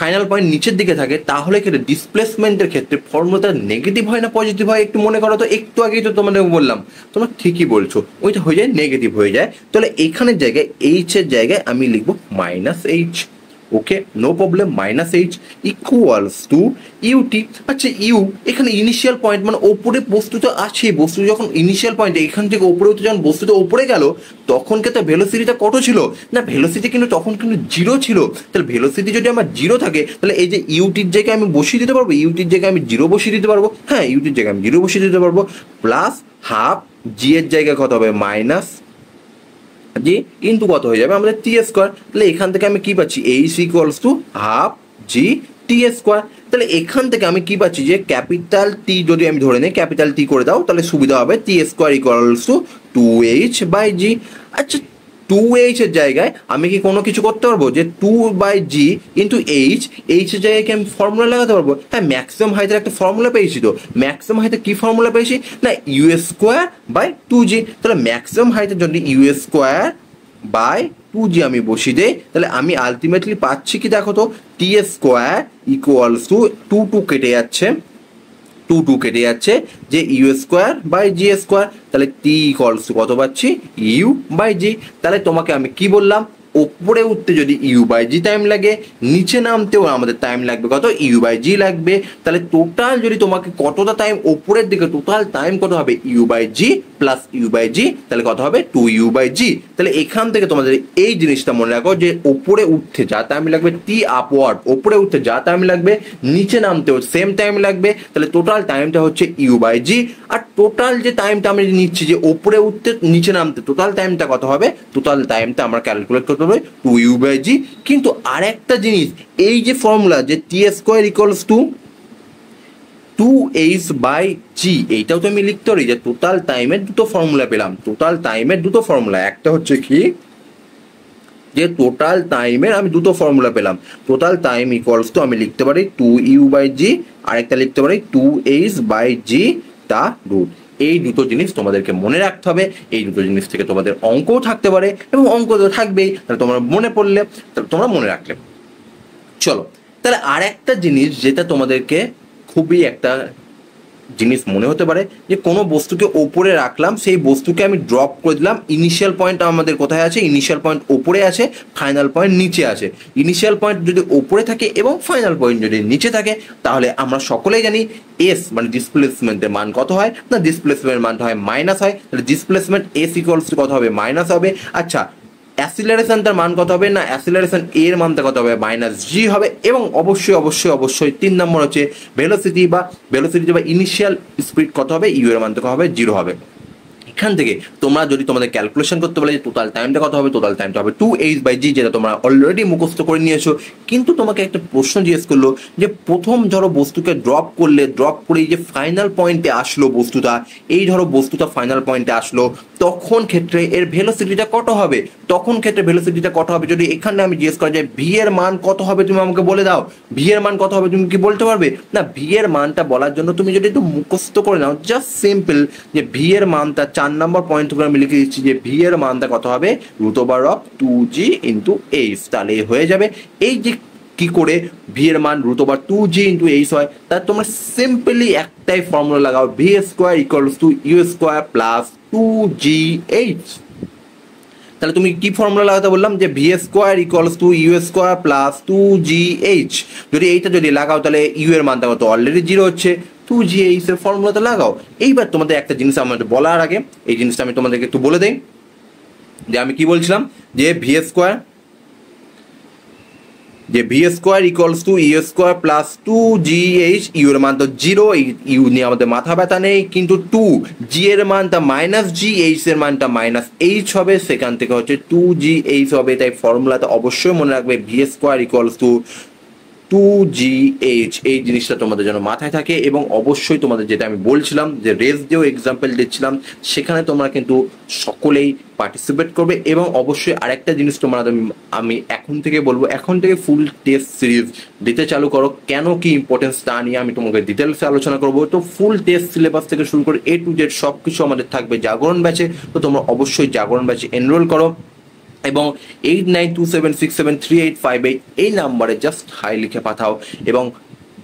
ফাইনাল পয়েন্ট নিচের দিকে থাকে, তাহলে কি ডিসপ্লেসমেন্টের ক্ষেত্রে ফর্মুলাটা নেগেটিভ হয় না পজিটিভ হয়? একটু মনে করো তো, একটু আগেই তো তোমাদের বললাম, তোমরা ঠিকই বলছো, ওইটা হয়ে যায় নেগেটিভ হয়ে যায়। তাহলে এখানের জায়গায় এইচ এর জায়গায় আমি লিখবো minus h. Okay, no problem, minus h equals to u t. আচ্ছা ইউ এখানে ইনিশিয়াল পয়েন্ট মানে ওপরে বস্তু তো আছে, বস্তু যখন ইনিশিয়াল পয়েন্ট এখান থেকে ওপরে উঠে যখন বস্তুটা ওপরে গেল তখন কিন্তু ভেলোসিটিটা কত ছিল না, ভেলোসিটি কিন্তু তখন কিন্তু জিরো ছিল। তাহলে ভেলোসিটি যদি আমার জিরো থাকে তাহলে এই যে ইউটির জায়গায় আমি বসিয়ে দিতে পারবো, ইউটির জায়গায় আমি জিরো বসিয়ে দিতে পারবো, হ্যাঁ ইউটির জায়গায় আমি জিরো বসিয়ে দিতে পারবো, প্লাস হাফ জি এর জায়গায় কত হবে মাইনাস জি ইন্টু কত হয়ে যাবে আমাদের টি স্কোয়ার। তাহলে এখান থেকে আমি কি পাচ্ছি, H equals to half G T square. তাহলে এখান থেকে আমি কি পাচ্ছি যে ক্যাপিটাল টি যদি আমি ধরে নিই, ক্যাপিটাল টি করে দাও তাহলে সুবিধা হবে, T square equals to two H by G. আচ্ছা টু এইচ এর জায়গায় আমি কি কোনো কিছু করতে পারবো যে two by g into h, h এর জায়গায় কি আমি ফর্মুলা লাগাতে পারবো? হ্যাঁ ম্যাক্সিমাম হাইটের একটা ফর্মুলা পেয়েছি তো, ম্যাক্সিমাম হাইটের কি ফর্মুলা পেয়েছি না ইউ স্কোয়ার বাই টু জি। তাহলে ম্যাক্সিমাম হাইটের জন্য ইউ স্কোয়ার বাই টু জি আমি বসিয়ে দেই, তাহলে আমি আলটিমেটলি পাচ্ছি কি দেখো তো, T square equals to two two কেটে যাচ্ছে, টু টু কেটে যাচ্ছে যে U square by G square, তাহলে টি ইকুয়ালস টু কত পাচ্ছি ইউ বাই জি। তাহলে তোমাকে আমি কি বললাম, ওপরে উঠতে যদি ইউ বাই জি টাইম লাগে, নিচে নামতেও আমাদের টাইম লাগবে কত ইউ বাই জি লাগবে। তাহলে টোটাল যদি তোমাকে কতটা টাইম ওপরের দিকে, টোটাল টাইম কত হবে U by G plus U by G, তাহলে কত হবে টু ইউ বাই জি। তাহলে এখান থেকে তোমাদের এই জিনিসটা মনে রাখো যে ওপরে উঠতে যা টাইম লাগবে টি আপওয়ার্ড, ওপরে উঠতে যা টাইম লাগবে নিচে নামতেও সেম টাইম লাগবে, তাহলে টোটাল টাইমটা হচ্ছে ইউ বাই জি। আর টোটাল যে টাইমটা আমি নিচ্ছি যে ওপরে উঠতে নিচে নামতে, টোটাল টাইমটা কত হবে, টোটাল টাইমটা আমরা ক্যালকুলেট করতে হবে টু ইউ বাই জি। কিন্তু আর একটা জিনিস, এই যে ফর্মুলা যে T square equals to two H by G, এইটাও তো আমি লিখতে পারি যে টোটাল টাইমের দুটো ফর্মুলা পেলাম, টোটাল টাইমের দুটো ফর্মুলা, একটা হচ্ছে কি যে টোটাল টাইমের আমি দুটো ফর্মুলা পেলাম, টোটাল টাইম ইকুয়ালস টু আমি লিখতে পারি টু ইউ বাই জি, আরেকটা লিখতে পারি টু এইচ বাই জি তা রুট। এই দুটো জিনিস তোমাদেরকে মনে রাখতে হবে, এই দুটো জিনিস থেকে তোমাদের অঙ্কও থাকতে পারে এবং অঙ্ক তো থাকবেই, তাহলে তোমরা মনে পড়লে তোমরা মনে রাখলে। চলো তাহলে আর একটা জিনিস যেটা তোমাদেরকে খুবই একটা জিনিস মনে হতে পারে যে কোনো বস্তুকে ওপরে রাখলাম, সেই বস্তুকে আমি ড্রপ করে দিলাম, ইনিশিয়াল পয়েন্ট আমাদের কোথায় আছে, ইনিশিয়াল পয়েন্ট ওপরে আছে, ফাইনাল পয়েন্ট নিচে আছে। ইনিশিয়াল পয়েন্ট যদি ওপরে থাকে এবং ফাইনাল পয়েন্ট যদি নিচে থাকে তাহলে আমরা সকলেই জানি এস মানে ডিসপ্লেসমেন্টের মান কত হয় না, ডিসপ্লেসমেন্টের মানটা হয় মাইনাস হয়, তাহলে ডিসপ্লেসমেন্ট এস ইকুয়ালস টু কত হবে মাইনাস হবে। আচ্ছা অ্যাসিলারেশনটার মান কত হবে না, অ্যাসিলারেশন এর মানটা কত হবে মাইনাস জি হবে। এবং অবশ্যই অবশ্যই অবশ্যই 3 নম্বর হচ্ছে ভেলোসিটি বা ইনিশিয়াল স্পিড কত হবে, ইউ এর মানটা কত হবে জিরো হবে। এখান থেকে তোমরা যদি তোমাদের ক্যালকুলেশন করতে বলে যে টোটাল টাইমটা কত হবে, টোটাল টাইমটা হবে টু এইচ বাই জি, যেটা তোমরা অলরেডি মুখস্থ করে নিয়েছো। কিন্তু তোমাকে একটা প্রশ্ন জিজ্ঞেস করলো যে প্রথম ধরো বস্তুকে ড্রপ করে যে ফাইনাল পয়েন্টে আসলো বস্তুটা, এই ধরো বস্তুটা ফাইনাল পয়েন্টে আসলো, তখন ক্ষেত্রে এর ভেলোসিটিটা কত হবে, তখন ক্ষেত্রে ভেলোসিটিটা কত হবে যদি এখানে আমি জিজ্ঞেস করি যে ভি এর মান কত হবে, তুমি আমাকে বলে দাও ভি এর মান কত হবে, তুমি কি বলতে পারবে না? ভি এর মানটা বলার জন্য তুমি যদি একটু মুখস্থ করে নাও, জাস্ট সিম্পল যে ভি এর মানটা 4 নম্বর পয়েন্ট করে আমি লিখে দিচ্ছি যে ভি এর মানটা কত হবে root over of two g into h, তাহলে হয়ে যাবে। এই যে কি করে ভি এর মান root over two g into h হয়, তার তোমরা সিম্পলি একটাই ফর্মুলা লাগাও, v square equals to you square plus two G h. তাহলে তুমি কি ফর্মুলা লাগাতে বললাম যে v square equals to you square plus two G h, যদি এইটা যদি লাগাও তাহলে ইউ এর মানটা কত অলরেডি জিরো হচ্ছে, টু জি এইচ এর ফর্মুলাটা লাগাও। এইবার তোমাদের একটা জিনিস আমাদের বলার আগে এই জিনিসটা আমি তোমাদেরকে একটু বলে দেই যে আমি কি বলছিলাম যে v square equals to you square plus two G h, u এর মান তো জিরো, ইউ নিয়ে আমাদের মাথা ব্যথা নেই, কিন্তু টু জি এর মানটা মাইনাস জি, এইচ এর মানটা মাইনাস এইচ হবে, সেখান থেকে হচ্ছে টু জি এইচ হবে। তাই ফর্মুলাতে অবশ্যই মনে রাখবে v square equals to two G h, এই জিনিসটা তোমাদের যেন মাথায় থাকে। এবং অবশ্যই তোমাদের যেটা আমি বলছিলাম যে রেস দিয়েও এক্সাম্পল দিচ্ছিলাম, সেখানে তোমরা কিন্তু সকলেই পার্টিসিপেট করবে। এবং অবশ্যই আরেকটা জিনিস তোমরা আমি এখন থেকে বলবো, এখন থেকে ফুল টেস্ট সিরিজ দিতে চালু করো। কেন কি ইম্পর্টেন্স তা নিয়ে আমি তোমাকে ডিটেলসে আলোচনা করবো। তো ফুল টেস্ট সিলেবাস থেকে শুরু করে এ টু জেড সব কিছু আমাদের থাকবে জাগরণ ব্যাচে, তো তোমরা অবশ্যই জাগরণ ব্যাচে এনরোল করো। এবং 8927673858 এই নাম্বারে জাস্ট হাই লিখে পাঠাও। এবং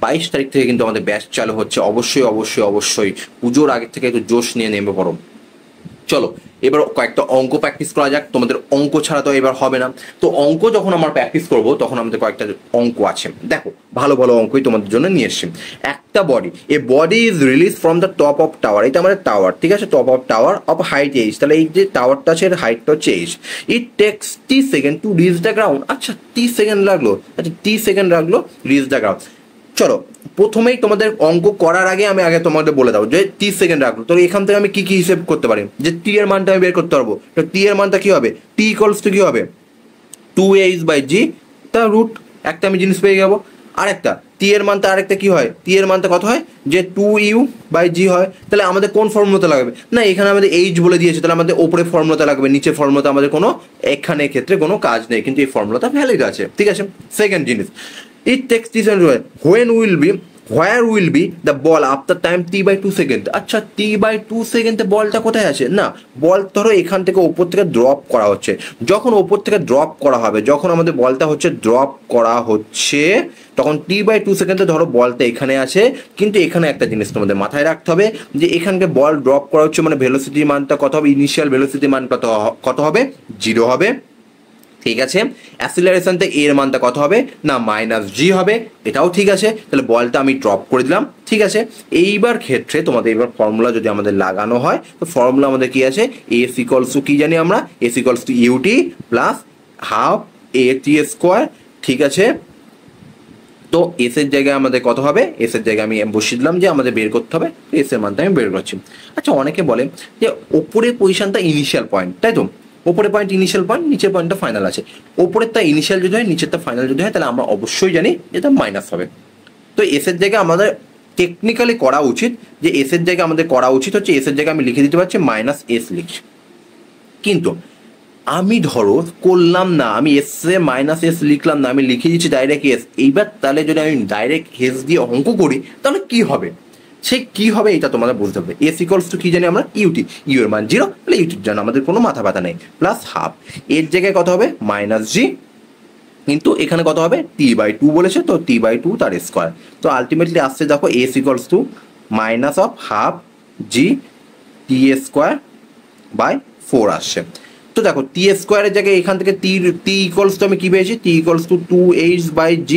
22 তারিখ থেকে কিন্তু আমাদের ব্যাচ চালু হচ্ছে, অবশ্যই অবশ্যই অবশ্যই পুজোর আগে থেকে একটু জোশ নিয়ে নেমে পড়ো। চলো এবার কয়েকটা অঙ্ক প্র্যাকটিস করা যাক, তোমাদের অঙ্ক ছাড়া তো এবার হবে না। তো অঙ্ক যখন আমরা প্র্যাকটিস করব তখন আমাদের কয়েকটা অঙ্ক আছে, দেখো ভালো ভালো অঙ্কই তোমাদের জন্য নিয়ে এসছি। একটা body, A body is release from the top of tower, এটা আমাদের টাওয়ার, ঠিক আছে, top of tower of height H, তাহলে এই যে টাওয়ারটা আছে এর হাইটটা হচ্ছে H. It takes T second to reach the ground, আচ্ছা টি সেকেন্ড লাগলো, আচ্ছা টি সেকেন্ড লাগলো রিচ দ্য গ্রাউন্ড। চলো প্রথমেই তোমাদের অঙ্ক করার আগে আমি আগে তোমাদের বলে দাও যে টি সেকেন্ড রাখলো, তো এখান থেকে আমি কি কি হিসেব করতে পারি, যে টি এর মানটা আমি বের করতে পারবো। তো টি এর মানটা কি হবে, টি ইকুয়ালস টু কি হবে 2h/g তা রুট, একটা আমি জিনিস পেয়ে যাবো। আরেকটা টি এর মানটা আরেকটা কি হয়, টি এর মানটা কত হয়, যে 2u/g হয়। তাহলে আমাদের কোন ফর্মুলাতে লাগবে, না এখানে আমাদের এইচ বলে দিয়েছে, তাহলে আমাদের ওপরে ফর্মুলাতে লাগবে, নিচে ফর্মুলাতে আমাদের কোনো এখানে ক্ষেত্রে কোনো কাজ নেই, কিন্তু এই ফর্মুলাটা ভ্যালিড আছে, ঠিক আছে। সেকেন্ড জিনিস, it takes this and where will be the ball after time t/2 second, আচ্ছা t/2 সেকেন্ডে বলটা কোথায় আছে, না বল ধরো এখান থেকে ওপর থেকে ড্রপ করা হচ্ছে, যখন ওপর থেকে ড্রপ করা হবে, যখন আমাদের বলটা হচ্ছে ড্রপ করা হচ্ছে তখন t/2 সেকেন্ডে ধরো বলটা এখানে আছে, কিন্তু এখানে একটা জিনিস তোমাদের মাথায় রাখতে হবে যে এখানকে বল ড্রপ করা হচ্ছে মানে ভেলোসিটির মানটা কত হবে, ইনিশিয়াল ভেলোসিটির মান কত হবে 0 হবে, ঠিক আছে। অ্যাসিলারেশনতে এর মানটা কত হবে, না -g হবে, এটাও ঠিক আছে। তাহলে বলটা আমি ড্রপ করে দিলাম, ঠিক আছে। এইবার ক্ষেত্রে তোমাদের এবার ফর্মুলা যদি আমাদের লাগানো হয় তো ফর্মুলা আমাদের কি আছে, এস ইকুয়ালস টু কি জানি আমরা, s equals to UT plus half a t square, ঠিক আছে। তো এস এর জায়গায় আমাদের কত হবে, এস এর জায়গায় আমি বসিয়ে দিলাম যে আমাদের বের করতে হবে, এস এর মানটা আমি বের করছি। আচ্ছা অনেকে বলে যে ওপরের পজিশনটা ইনিশিয়াল পয়েন্ট, তাই তো, ওপরে পয়েন্ট ইনিশিয়াল পয়েন্ট, নিচের পয়েন্টটা ফাইনাল আছে, ওপরেরটা ইনিশিয়াল যদি হয় নিচেরটা ফাইনাল যদি হয় তাহলে আমরা অবশ্যই জানি এটা মাইনাস হবে। তো এস এর জায়গায় আমাদের টেকনিক্যালি করা উচিত যে এস এর জায়গায় আমাদের করা উচিত হচ্ছে এস এর জায়গায় আমি লিখে দিতে পারছি -s লিখছি, কিন্তু আমি ধরো করলাম না, আমি এস এ -s লিখলাম না, আমি লিখে দিচ্ছি ডাইরেক্ট এস। এইবার তাহলে যদি আমি ডাইরেক্ট এস দিয়ে অঙ্ক করি তাহলে কি হবে, সে কি হবে এটা তোমাদের বুঝতে হবে। এস ইকুয়ালস টু কি জানি আমরা, ইউটি, ইউ এর মান 0, তাহলে ইউটির জন্য আমাদের কোনো মাথা ব্যথা নেই, প্লাস হাফ এর জায়গায় কত হবে -g, কিন্তু এখানে কত হবে t/2 বলেছে, তো t/2 তার স্কোয়ার। তো আলটিমেটলি আসছে দেখো S equals to -g t² / 4 আসছে। তো দেখো টি স্কোয়ারের জায়গায় এখান থেকে টি ইকুয়ালস টু আমি কি পেয়েছি, টি ইকুয়ালস টু 2h/g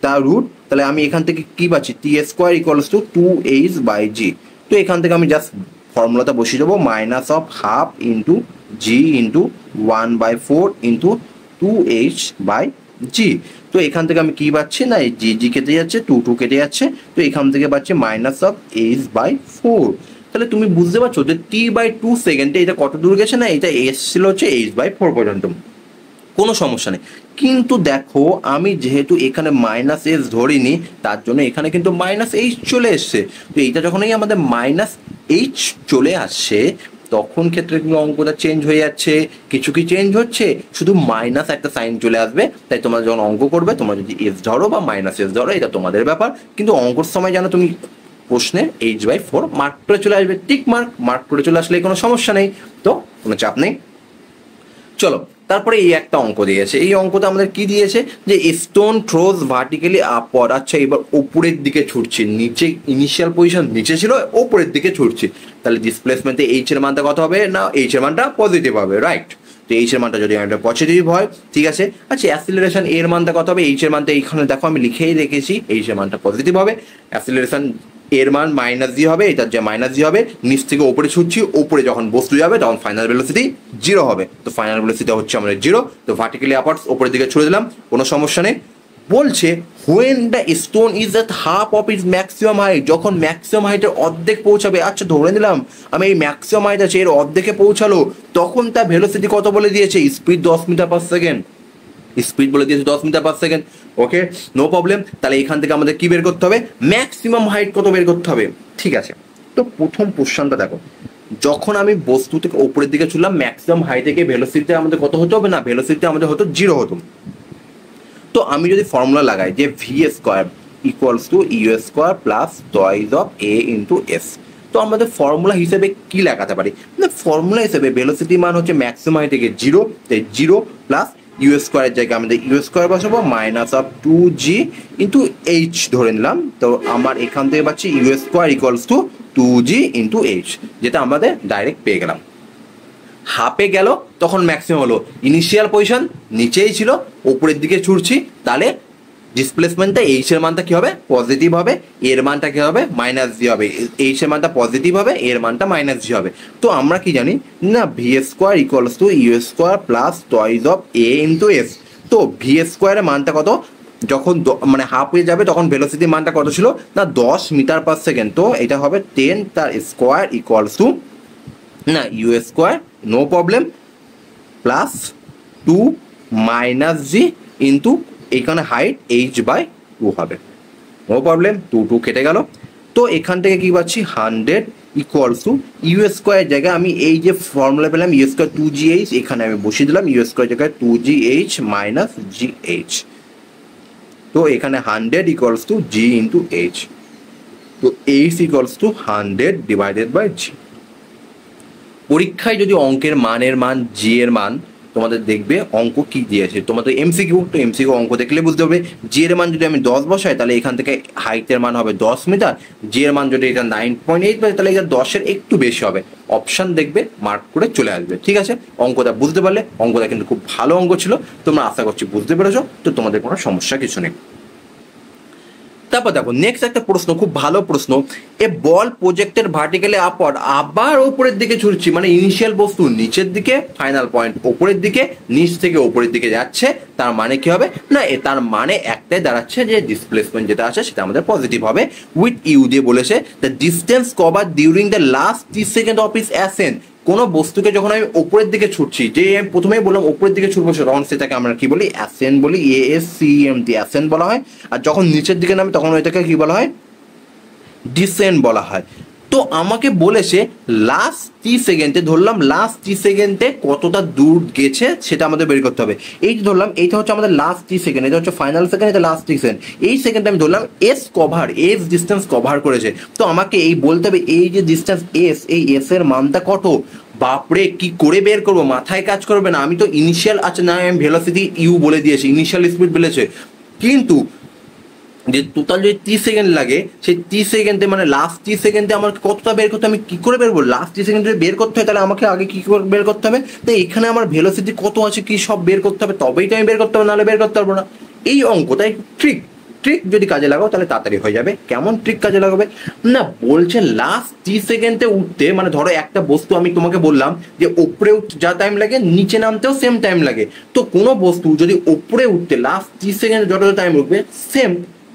তার রুট, তাহলে আমি এখান থেকে কি পাচ্ছি, টি স্কোয়ার ইকুয়ালস টু 2h/g। তো এখান থেকে আমি জাস্ট ফর্মুলাটা বসিয়ে দেবো -½ ইন্টু জি ইন্টু 1/4 ইন্টু 2h/g। তো এখান থেকে আমি কি পাচ্ছি, না এই জি কেটে যাচ্ছে, 2 কেটে যাচ্ছে, তো এখান থেকে পাচ্ছি -h/4। তাহলে তুমি বুঝতে পারছো যে t/2 সেকেন্ডে এটা কত দূর গেছে, না এটা ছিল হচ্ছে h/4 পর্যন্ত, কোনো সমস্যা নেই। কিন্তু দেখো আমি যেহেতু এখানে -s ধরিনি তার জন্য এখানে কিন্তু -h চলে এসছে। তো এইটা যখনই আমাদের -h চলে আসছে তখন ক্ষেত্রে কিন্তু অঙ্কটা চেঞ্জ হয়ে যাচ্ছে, কিছু কি চেঞ্জ হচ্ছে, শুধু মাইনাস একটা সাইন চলে আসবে। তাই তোমরা যখন অঙ্ক করবে তোমরা যদি এস ধরো বা -s ধরো এটা তোমাদের ব্যাপার, কিন্তু অঙ্কর সময় যেন তুমি প্রশ্নে h/4 মার্ক করে চলে আসবে, টিক মার্ক করে চলে আসলে কোনো সমস্যা নেই, তো কোনো চাপ নেই। চলো তারপরে এই একটা অঙ্ক দিয়েছে, এই অঙ্কটা আমাদের কি দিয়েছে, যে স্টোন থ্রোজ ভার্টিক্যালি আপওয়ার্ড। আচ্ছা এবার উপরের দিকে ছুটছি, নিচে ইনিশিয়াল পজিশন নিচে ছিল, উপরের দিকে ছুটছি, তাহলে ডিসপ্লেসমেন্টে এইচ এর মানটা কত হবে, না এইচ এর মানটা পজিটিভ হবে, রাইট। তো এইচ এর মানটা যদি একটা পজিটিভ হয়, ঠিক আছে। আচ্ছা অ্যাসিলারেশন এর মানটা কত হবে, এইচ এর মানটা এইখানে দেখো আমি লিখেই রেখেছি, এইচ এর মানটা পজিটিভ হবে। অ্যাসিলারেশন এর মান -g হবে, এটার যে -g হবে, নিচ থেকে ওপরে ছুটছি, ওপরে যখন বস্তু যাবে তখন ফাইনাল ভেলোসিটি 0 হবে, তো ফাইনাল ভেলোসিটি হচ্ছে আমাদের 0। তো ভার্টিক্যালি আপওয়ার্ডস ওপরের দিকে ছুড়ে দিলাম, কোনো সমস্যা নেই। বলছে when the stone is at half of is maximum height, যখন ম্যাক্সিমাম হাইটের অর্ধেক পৌঁছাবে, আচ্ছা ধরে নিলাম আমি এই ম্যাক্সিমাম হাইট আছে এর অর্ধেকে পৌঁছালো, তখন তার ভেলোসিটি কত বলে দিয়েছে, speed 10 metre per second, speed বলে দিয়েছে 10 metre per second, okay no problem. তাহলে এখান থেকে আমাদের কি বের করতে হবে, ম্যাক্সিমাম হাইট কত বের করতে হবে, ঠিক আছে। তো প্রথম কোশ্চেনটা দেখো, যখন আমি বস্তু থেকে উপরের দিকে চললাম ম্যাক্সিমাম হাইট থেকে ভেলোসিটি আমাদের কত হতে হবে, না ভেলোসিটি আমাদের হতো 0 হতো। তো আমি যদি ফর্মুলা লাগাই যে v square equals to you square plus twice of a into s, তো আমাদের ফর্মুলা হিসেবে কি লাগাতে পারি, না ফর্মুলা হিসেবে ভেলোসিটি মান হচ্ছে ম্যাক্সিমাম থেকে জিরো, তাই জিরো প্লাস ইউ স্কোয়ারের জায়গায় আমাদের ইউ স্কোয়ার বসাবো minus of 2g into h ধরে নিলাম। তো আমার এখান থেকে পাচ্ছি u square equals to 2g into h, যেটা আমাদের ডাইরেক্ট পেয়ে গেলাম। হাফে গেল তখন ম্যাক্সিমাম হলো, ইনিশিয়াল পজিশন নিচেই ছিল, উপরের দিকে ছুটছি, তাহলে ডিসপ্লেসমেন্টটা এইচ এর মানটা কি হবে, পজিটিভ হবে, এর মানটা কি হবে, মাইনাস জি হবে। এইচ এর মানটা পজিটিভ হবে, এর মানটা মাইনাস জি হবে। তো আমরা কি জানি না v square equals to you square plus twice of a into s. তো ভি স্কোয়ারের মানটা কত, যখন মানে হাফ হয়ে যাবে তখন ভেলোসিটির মানটা কত ছিল না 10 মিটার পার সেকেন্ড। তো এটা হবে 10 তার স্কোয়ার ইকুয়ালস টু না u square no problem plus 2 minus g into এখানে হাইট এইচ বাই 2 হবে, নো প্রবলেম, 2 কেটে গেল। তো এখান থেকে কি পাচ্ছি 100 ইকুয়ালস টু ইউ স্কোয়ার জায়গায় আমি এই যে ফর্মুলা পেলাম ইউ স্কোয়ার 2gh, এখানে আমি বসিয়ে দিলাম ইউ স্কোয়ার জায়গায় 2gh মাইনাস gh। তো এখানে 100 equals to g into h। তো h equals to 100 divided by g। পরীক্ষায় যদি অঙ্কের মানের মান জি এর মান তোমাদের দেখবে অঙ্ক কি দিয়েছে, তোমাদের এমসিকিউ, তো এমসিকিউ অঙ্ক দেখলে বুঝতে হবে জি এর মান যদি আমি 10 বসাই তাহলে এখান থেকে হাইটের মান হবে 10 মিটার, জি এর মান যদি এটা 9.8 হয় তাহলে এটা 10-এর একটু বেশি হবে। অপশান দেখবে মার্ক করে চলে আসবে। ঠিক আছে, অঙ্কটা বুঝতে পারলে, অঙ্কটা কিন্তু খুব ভালো অঙ্ক ছিল, তোমরা আশা করছি বুঝতে পেরেছো, তো তোমাদের কোনো সমস্যা কিছু নেই। তারপর দেখো নেক্সট একটা প্রশ্ন, খুব ভালো প্রশ্ন, এ বল প্রজেক্টের ভার্টিক্যালি আপওয়ার্ড, আবার উপরের দিকে ছুটছি, মানে ইনিশিয়াল বস্তু নিচের দিকে, ফাইনাল পয়েন্ট উপরের দিকে, নিচ থেকে উপরের দিকে যাচ্ছে, তার মানে কি হবে না তার মানে একটাই দাঁড়াচ্ছে যে ডিসপ্লেসমেন্ট যেটা আছে সেটা আমাদের পজিটিভ হবে। উইথ ইউ দিয়ে বলেছে the distance cover during the last 30 second of is accent. কোনো বস্তুকে যখন আমি উপরের দিকে ছুটছি, যে আমি প্রথমেই বললাম উপরের দিকে ছুটবো, তখন সেটাকে আমরা কি বলি, অ্যাসেন্ট বলি, ASCENT অ্যাসেন্ট বলা হয়। আর যখন নিচের দিকে নামে তখন ওইটাকে কি বলা হয়, ডিসেন্ট বলা হয়। তো আমাকে বলেছে লাস্ট 30 সেকেন্ডে, ধরলাম লাস্ট 30 সেকেন্ডে কতটা দূর গেছে সেটা আমাদের বের করতে হবে। এই যে ধরলাম এইটা হচ্ছে আমাদের লাস্ট 30 সেকেন্ড, এটা হচ্ছে ফাইনাল সেকেন্ড, এটা লাস্ট 30 সেকেন্ড। এই সেকেন্ডে আমি ধরলাম এস ডিস্টেন্স কভার করেছে। তো আমাকে এই বলতে হবে এই যে ডিস্টেন্স এস, এই এস এর মানটা কত। বাপরে কি করে বের করবো, মাথায় কাজ করবে না। আমি তো ইনিশিয়াল আছে না, আমি ভেলোসিটি ইউ বলে দিয়েছি, ইনিশিয়াল স্পিড বলেছে, কিন্তু যে টোটাল যদি 30 সেকেন্ড লাগে সেই 30 সেকেন্ডে মানে লাস্ট 30 সেকেন্ডে আমার কতটা বের করতে, আমি কি করে বের করবো, লাস্ট 30 সেকেন্ডে বের করতে হয় তাহলে আমাকে আগে কি করে বের করতে হবে, তো এখানে আমার ভেলোসিটি কত আছে কি সব বের করতে হবে, তবেই তো আমি বের করতে হবে, নাহলে বের করতে পারবো না। এই অঙ্কটাই ট্রিক যদি কাজে লাগাও তাহলে তাড়াতাড়ি হয়ে যাবে। কেমন ট্রিক কাজে লাগাবে না, বলছে লাস্ট 30 সেকেন্ডে উঠতে, মানে ধরো একটা বস্তু আমি তোমাকে বললাম যে ওপরে উঠতে যা টাইম লাগে নিচে নামতেও সেম টাইম লাগে। তো কোনো বস্তু যদি ওপরে উঠতে লাস্ট 30 সেকেন্ডে যতটা টাইম লাগবে, সেম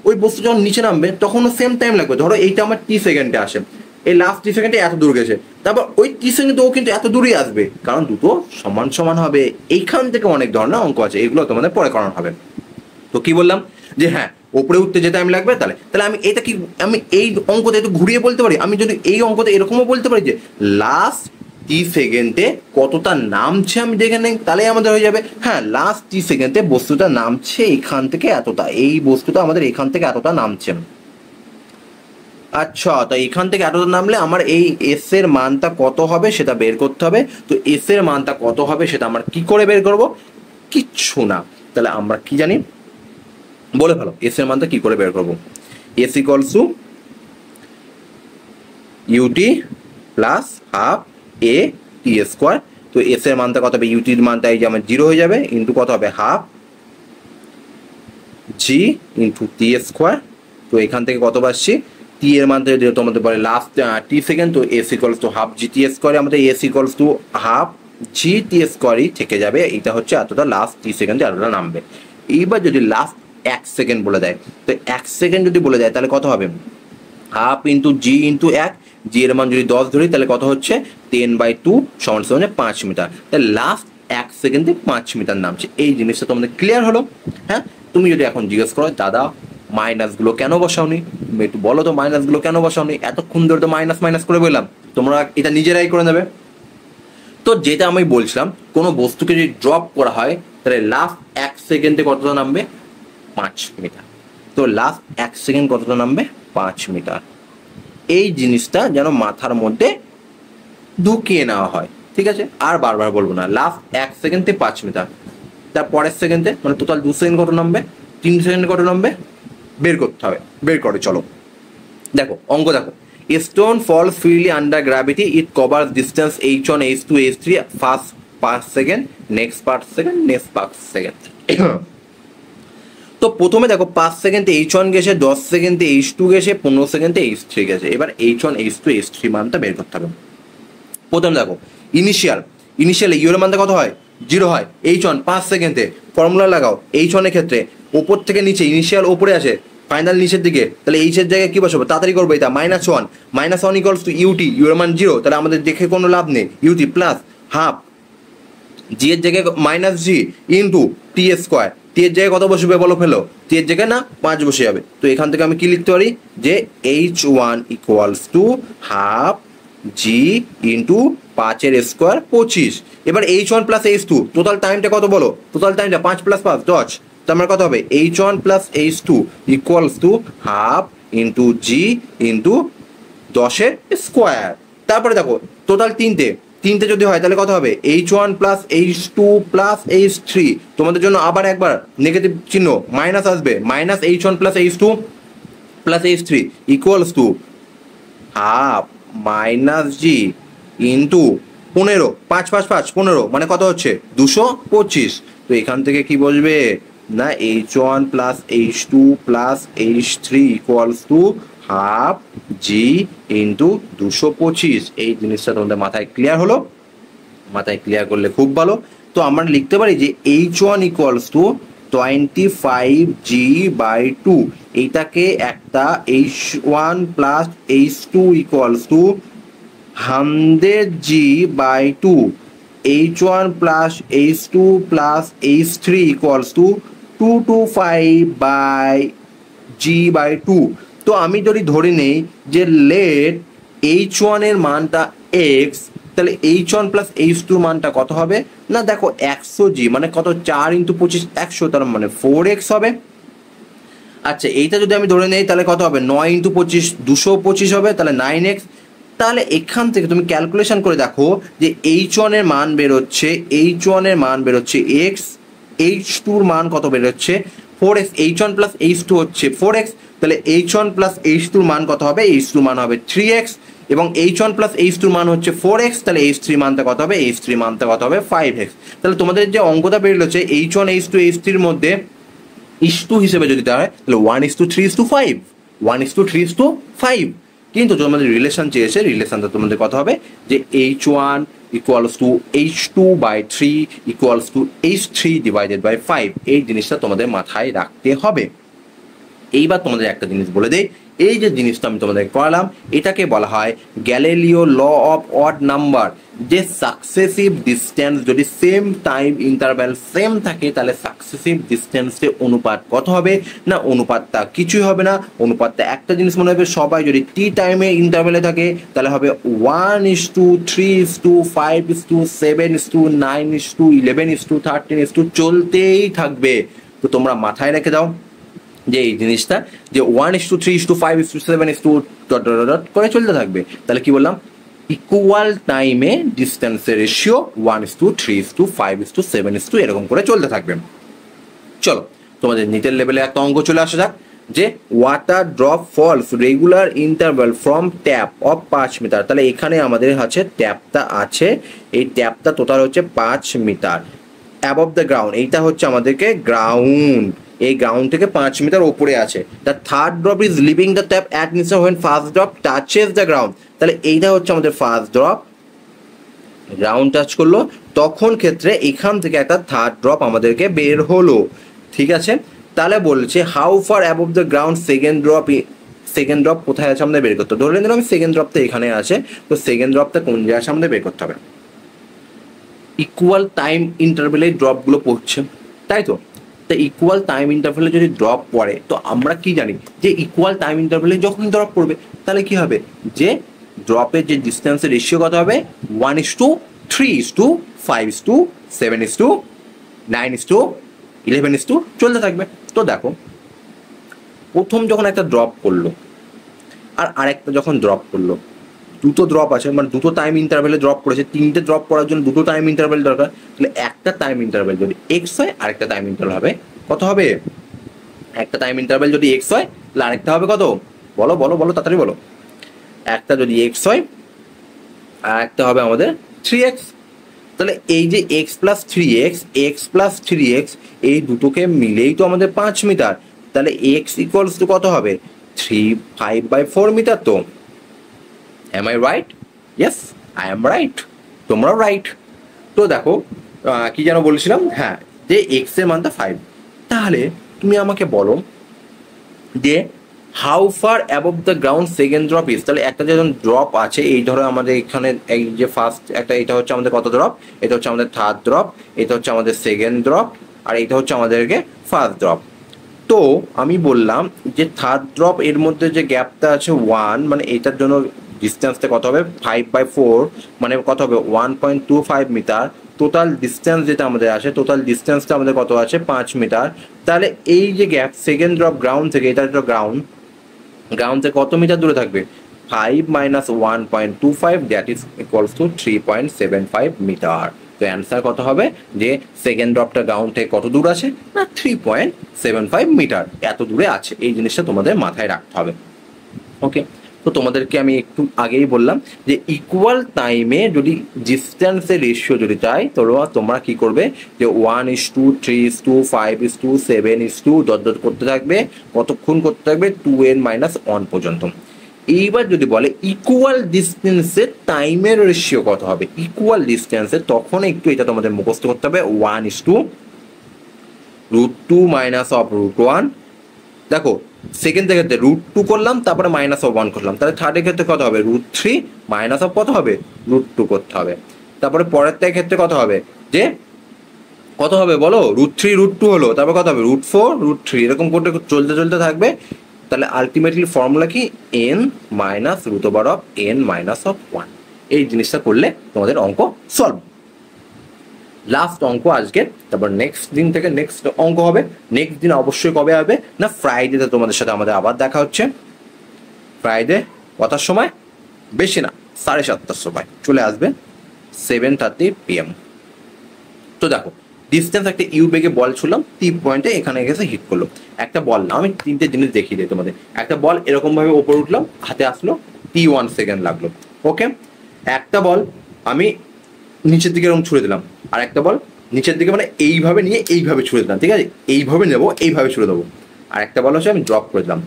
ওই বস্তু যখন নিচে নামবে তখনও সেম টাইম লাগবে। ধরো এইটা আমার 30 সেকেন্ডে আসে, এই লাস্ট 30 সেকেন্ডে এত দূর গেছে, তারপর ওই 30 সেকেন্ডে ও কিন্তু এত দূরই আসবে, কারণ দুটো সমান সমান হবে। এইখান থেকে অনেক ধরনের অঙ্ক আছে, এগুলো তোমাদের পরে করানো হবে। তো কি বললাম যে হ্যাঁ ওপরে উঠতে যে টাইম লাগবে, তাহলে আমি এটা কি, আমি এই অঙ্কতে একটু ঘুরিয়ে বলতে পারি, আমি যদি এই অঙ্কতে এরকমও বলতে পারি যে লাস্ট 30 সেকেন্ডে কতটা নামছে আমি দেখে নেই, তাহলে আমাদের হয়ে যাবে হ্যাঁ লাস্ট 30 সেকেন্ডে বস্তুটা নামছে এখান থেকে এতটা, এই বস্তুটা আমাদের এখান থেকে এতটা নামছে। আচ্ছা, তো এখান থেকে এতটা নামলে আমার এই এস এর মানটা কত হবে সেটা বের করতে হবে। তো এস এর মানটা কত হবে সেটা আমরা কি করে বের করব, কিচ্ছু না। তাহলে আমরা কি জানি বলে ফেলো, এস এর মানটা কি করে বের করব, s equals to UT plus half a t square. তো এস এর মানটা কত হবে, ইউটির মানটা এই যে আমার 0 হয়ে যাবে, ইন্টু কত হবে হাফ জি ইন্টু টি স্কোয়ার। তো এখান থেকে কত পাচ্ছি, টি এর মানটা যদি তোমাদের বলে লাস্ট টি সেকেন্ড, তো এস ইকুয়ালস টু হাফ জি টি স্কোয়ারে আমাদের এস ইকুয়ালস টু হাফ জি টি স্কোয়ারই থেকে যাবে। এটা হচ্ছে এতটা লাস্ট টি সেকেন্ডে এতটা নামবে। এইবার যদি লাস্ট 1 সেকেন্ড বলে দেয়, তো 1 সেকেন্ড যদি বলে দেয় তাহলে কত হবে, হাফ ইন্টু জি ইন্টু 1, জি এর মান যদি 10 ধরি তাহলে কত হচ্ছে 10/2 সমান সমান 5 মিটার। তাহলে লাস্ট 1 সেকেন্ডে 5 মিটার নামছে। এই জিনিসটা তোমাদের ক্লিয়ার হলো। হ্যাঁ, তুমি যদি এখন জিজ্ঞেস করো দাদা মাইনাসগুলো কেন বসাওনি, তুমি একটু বলো তো মাইনাসগুলো কেন বসাওনি, এতক্ষণ ধরে তো মাইনাস করে বললাম, তোমরা এটা নিজেরাই করে নেবে। তো যেটা আমি বলছিলাম, কোনো বস্তুকে যদি ড্রপ করা হয় তাহলে লাস্ট 1 সেকেন্ডে কতটা নামবে, 5 মিটার। তো লাস্ট 1 সেকেন্ড কতটা নামবে, 5 মিটার। এই জিনিসটা যেন মাথার মধ্যে ঢুকিয়ে নেওয়া হয়, ঠিক আছে? আর বারবার বলবো না। লাস্ট 1 সেকেন্ডে 5 মিটার, তার পরের সেকেন্ডে মানে টোটাল 2 সেকেন্ড কত নামবে, 3 সেকেন্ড কত নামবে বের করতে হবে। বের করে চলো দেখো অঙ্ক দেখো। A stone falls freely under gravity. It covers distance h1, h2, h3 first per second, next per second, next per second. তো প্রথমে দেখো 5 সেকেন্ডে h1 গেছে, 10 সেকেন্ডে h2 গেছে, 15 সেকেন্ডে h3 গেছে। এবার h1, h2, h3 মানটা বের করতে হবে। প্রথমে দেখো ইনিশিয়াল ইউর মানটা কত হয়, 0 হয়। h1 5 সেকেন্ডে ফর্মুলা লাগাও। h1 এর ক্ষেত্রে ওপর থেকে নিচে, ইনিশিয়াল ওপরে আছে, ফাইনাল নিচের দিকে, তাহলে এইচ এর জায়গায় কি বসাবো, তাড়াতাড়ি করবো এটা, -1 ইকুয়ালস টু ইউটি, ইউর মান 0, তাহলে আমাদের দেখে কোনো লাভ নেই। ইউটি প্লাস হাফ জি এর জায়গায় -g ইন্টু টি স্কোয়ার, টি এর জায়গায় কত বসবে বলো ফেলো, টি এর জায়গায় না 5 বসে যাবে। তো এখান থেকে আমি কি লিখতে পারি যে h1 equals to half G into 5 এর স্কোয়ার 25। এবার h1 প্লাস h2 টোটাল টাইমটা কত বলো, টোটাল টাইমটা 5 প্লাস 5 10, তার মানে কত হবে h1 plus h2 equals to half into G into 10 এর স্কোয়ার। তারপরে দেখো টোটাল তিনটে যদি হয় তাহলে কত হবে h1 plus h2 plus h3, তোমাদের জন্য আবার একবার নেগেটিভ চিহ্ন মাইনাস আসবে, -h1 plus h2 plus h3 equals to half minus g into 15, 5 5 5 15 মানে কত হচ্ছে 225। তো এখান থেকে কি বসবে না h1 plus h2 plus h3 equals to half G into 225। এই জিনিসটা তোমাদের মাথায় ক্লিয়ার হলো? মাথায় ক্লিয়ার করলে খুব ভালো। তো আমরা লিখতে পারি যে h1 ইকুয়ালস টু 25g/2, এইটাকে একটা h1 plus h2 equals to 100g/2, h1 plus h2 plus h3 equals to 225/g/2। তো আমি যদি ধরে নেই যে লেট h1 এর মানটা x, তাহলে h1 প্লাস h2 মানটা কত হবে না দেখো 100g মানে কত 4 ইন্টু 25 100, তার মানে 4x হবে। আচ্ছা এইটা যদি আমি ধরে নেই তাহলে কত হবে 9 ইন্টু 25 225 হবে, তাহলে 9x। তাহলে এখান থেকে তুমি ক্যালকুলেশন করে দেখো যে h1 এর মান বেরোচ্ছে, h1 এর মান বেরোচ্ছে x, h2 এর মান কত বেরোচ্ছে 4x, h1 প্লাস h2 হচ্ছে 4x, তাহলে h1 প্লাস h2 এর মান কত হবে, h2 মান হবে 3x, এবং h1 প্লাস h2 মান হচ্ছে 4x, তাহলে h3 মানটা কত হবে, h3 মানটা কত হবে 5x। তাহলে তোমাদের যে অঙ্কটা বেরোচ্ছে h1 h2 h3 এর মধ্যে h2 হিসেবে যদি দেওয়া হয় তাহলে 1:3:5, 1:3:5। কিন্তু তোমাদের রিলেশন চেয়েছে, রিলেশনটা তোমাদের কত হবে যে h1 equals to h2/3 equals to h3/5। এই জিনিসটা তোমাদের মাথায় রাখতে হবে। এইবার তোমাদের একটা জিনিস বলে দেই, এই যে জিনিসটা আমি তোমাদের করালাম এটাকে বলা হয় Galileo law of odd number. যে সাকসেসিভ ডিস্টেন্স যদি সেম টাইম ইন্টারভ্যাল সেম থাকে তাহলে সাকসেসিভ ডিস্টেন্সের অনুপাত কত হবে না অনুপাতটা কিছুই হবে না। অনুপাতটা একটা জিনিস মনে হবে, সবাই যদি টি টাইমে ইন্টারভ্যালে থাকে তাহলে হবে 1:3:5:7:9:11:13 চলতেই থাকবে। তো তোমরা মাথায় রেখে দাও যে এই জিনিসটা যে 1:3:5:7 করে চলতে থাকবে। তাহলে কি বললাম, ইকুয়াল টাইমে ডিস্টেন্সের রেশিও 1:3:5:7 এরকম করে চলতে থাকবে। চলো তোমাদের নিটের লেভেলে একটা অঙ্ক চলে আসা যাক যে water drop falls regular interval from tap of 5 metre. তাহলে এখানে আমাদের আছে ট্যাপটা আছে, এই ট্যাপটা টোটাল হচ্ছে 5 মিটার অ্যাবভ দ্য গ্রাউন্ড। এইটা হচ্ছে আমাদেরকে গ্রাউন্ড, এই গ্রাউন্ড থেকে 5 মিটার ওপরে আছে। The third drop is leaving the tap at নিচে when first drop touches the ground. তাহলে এইটা হচ্ছে আমাদের ফার্স্ট ড্রপ, গ্রাউন্ড টাচ করলো, তখন ক্ষেত্রে এখান থেকে একটা থার্ড ড্রপ আমাদেরকে বের হলো, ঠিক আছে। তাহলে বলছে how far above the ground second drop কোথায় আছে আমাদের বের করতে হবে। ধরে নিলাম সেকেন্ড ড্রপটা এখানে আছে, তো সেকেন্ড ড্রপটা কোন জায়গায় আছে আমাদের বের করতে হবে। ইকুয়াল টাইম ইন্টারভ্যালে ড্রপগুলো পড়ছে, তাই তো। তো ইকুয়াল টাইম ইন্টারভ্যালে যদি ড্রপ পড়ে তো আমরা কি জানি যে ইকুয়াল টাইম ইন্টারভ্যালে যখন ড্রপ পড়বে তাহলে কি হবে যে ড্রপের যে ডিস্টেন্সের রেশিও কত হবে 1:3:5:7:9:11 চলতে থাকবে। তো দেখো প্রথম যখন একটা ড্রপ পড়লো আর আরেকটা যখন ড্রপ করলো, দুটো ড্রপ আছে, মানে দুটো টাইম ইন্টারভ্যালে ড্রপ করেছে, তিনটে ড্রপ করার জন্য দুটো টাইম ইন্টারভ্যাল দরকার, তাহলে একটা টাইম ইন্টারভ্যাল যদি এক্স হয় আরেকটা টাইম ইন্টারভ্যাল হবে কত হবে? একটা টাইম ইন্টারভ্যাল যদি এক্স হয় তাহলে আরেকটা হবে কত? বলো বলো বলো, তাড়াতাড়ি বলো। একটা যদি এক্স হয় আর একটা হবে আমাদের 3x। তাহলে এই যে এক্স প্লাস থ্রি এক্স এই দুটোকে মিলেই তো আমাদের 5 মিটার। তাহলে এক্স ইকুয়ালস টু কত হবে? 3/5/4 মিটার। তো am I right? Yes, I am right, তোমরাও রাইট। তো দেখো কি যেন বলছিলাম, হ্যাঁ, যে এক্স এর মানটা 5। তাহলে তুমি আমাকে বলো যে how far above the ground second drop is. তাহলে একটা যখন ড্রপ আছে, এই ধরো আমাদের এখানে এই যে ফার্স্ট একটা, এটা হচ্ছে আমাদের কত ড্রপ, এটা হচ্ছে আমাদের থার্ড ড্রপ, এটা হচ্ছে আমাদের সেকেন্ড ড্রপ, আর এটা হচ্ছে আমাদেরকে ফার্স্ট ড্রপ। তো আমি বললাম যে থার্ড ড্রপ এর মধ্যে যে গ্যাপটা আছে 1, মানে এটার জন্য ডিস্টেন্সটা কত হবে? 5/4, মানে কত হবে? 1.25 মিটার। টোটাল ডিস্টেন্স যেটা আমাদের আসে, টোটাল ডিস্টেন্সটা আমাদের কত আছে? 5 মিটার। তাহলে এই যে গ্যাপ সেকেন্ড ড্রপ গ্রাউন্ড থেকে, এটা গ্রাউন্ড থেকে কত মিটার দূরে থাকবে? 5 minus 1.25, that is equals to 3.75 metre. তো অ্যান্সার কত হবে? যে সেকেন্ড ড্রপটা গ্রাউন্ড থেকে কত দূর আছে না 3.75 মিটার, এত দূরে আছে। এই জিনিসটা তোমাদের মাথায় রাখতে হবে। ওকে, তো তোমাদেরকে আমি একটু আগেই বললাম যে ইকুয়াল টাইমে যদি ডিস্টেন্সের রেশিও যদি চাই, তোমরা কি করবে? যে 1:2, 3:2, 5:2, 7:2 ডট করতে থাকবে। কতক্ষণ করতে থাকবে? 2n-1 পর্যন্ত। এইবার যদি বলে ইকুয়াল ডিস্টেন্সের টাইমের রেশিও কত হবে, ইকুয়াল ডিস্টেন্সে, তখন একটু এটা তোমাদের মুখস্থ করতে হবে। 1:√2 মাইনাস অফ √1। দেখো সেকেন্ডের ক্ষেত্রে √2 করলাম, তারপরে মাইনাস অফ 1 করলাম, তাহলে থার্ডের ক্ষেত্রে কত হবে? √3 মাইনাস অফ কত হবে? √2 করতে হবে। তারপরে পরেরটার ক্ষেত্রে কত হবে? যে কত হবে বলো? √3 √2 হলো, তারপর কত হবে? √4 √3, এরকম করে চলতে চলতে থাকবে। তাহলে আলটিমেটলি ফর্মুলা কি? n minus √n-1। এই জিনিসটা করলে তোমাদের অঙ্ক সলভ। লাস্ট অঙ্ক আজকে, তারপর নেক্সট দিন থেকে নেক্সট অঙ্ক হবে। নেক্সট দিন অবশ্যই কবে হবে না? ফ্রাইডেতে তোমাদের সাথে আমাদের আবার দেখা হচ্ছে। ফ্রাইডে কটার সময়? বেশি না, 7:30টার সময় চলে আসবে, 7:30 PM। তো দেখো ডিস্টেন্স একটা ইউ বেগে বল ছুড়লাম, 3 পয়েন্টে এখানে গেছে হিট করলো। একটা বল না, আমি 3টে জিনিস দেখিয়ে দিই তোমাদের। একটা বল এরকম ভাবে ওপর উঠলাম, হাতে আসলো, t1 সেকেন্ড লাগলো। ওকে, একটা বল আমি নিচের দিকে এরকম ছুড়ে দিলাম, আর একটা বল নিচের দিকে মানে এইভাবে নিয়ে এইভাবে ছুড়ে দিলাম, ঠিক আছে? এইভাবে নেবো, এইভাবে ছুড়ে দেবো। আর একটা বল হচ্ছে আমি ড্রপ করে দিলাম।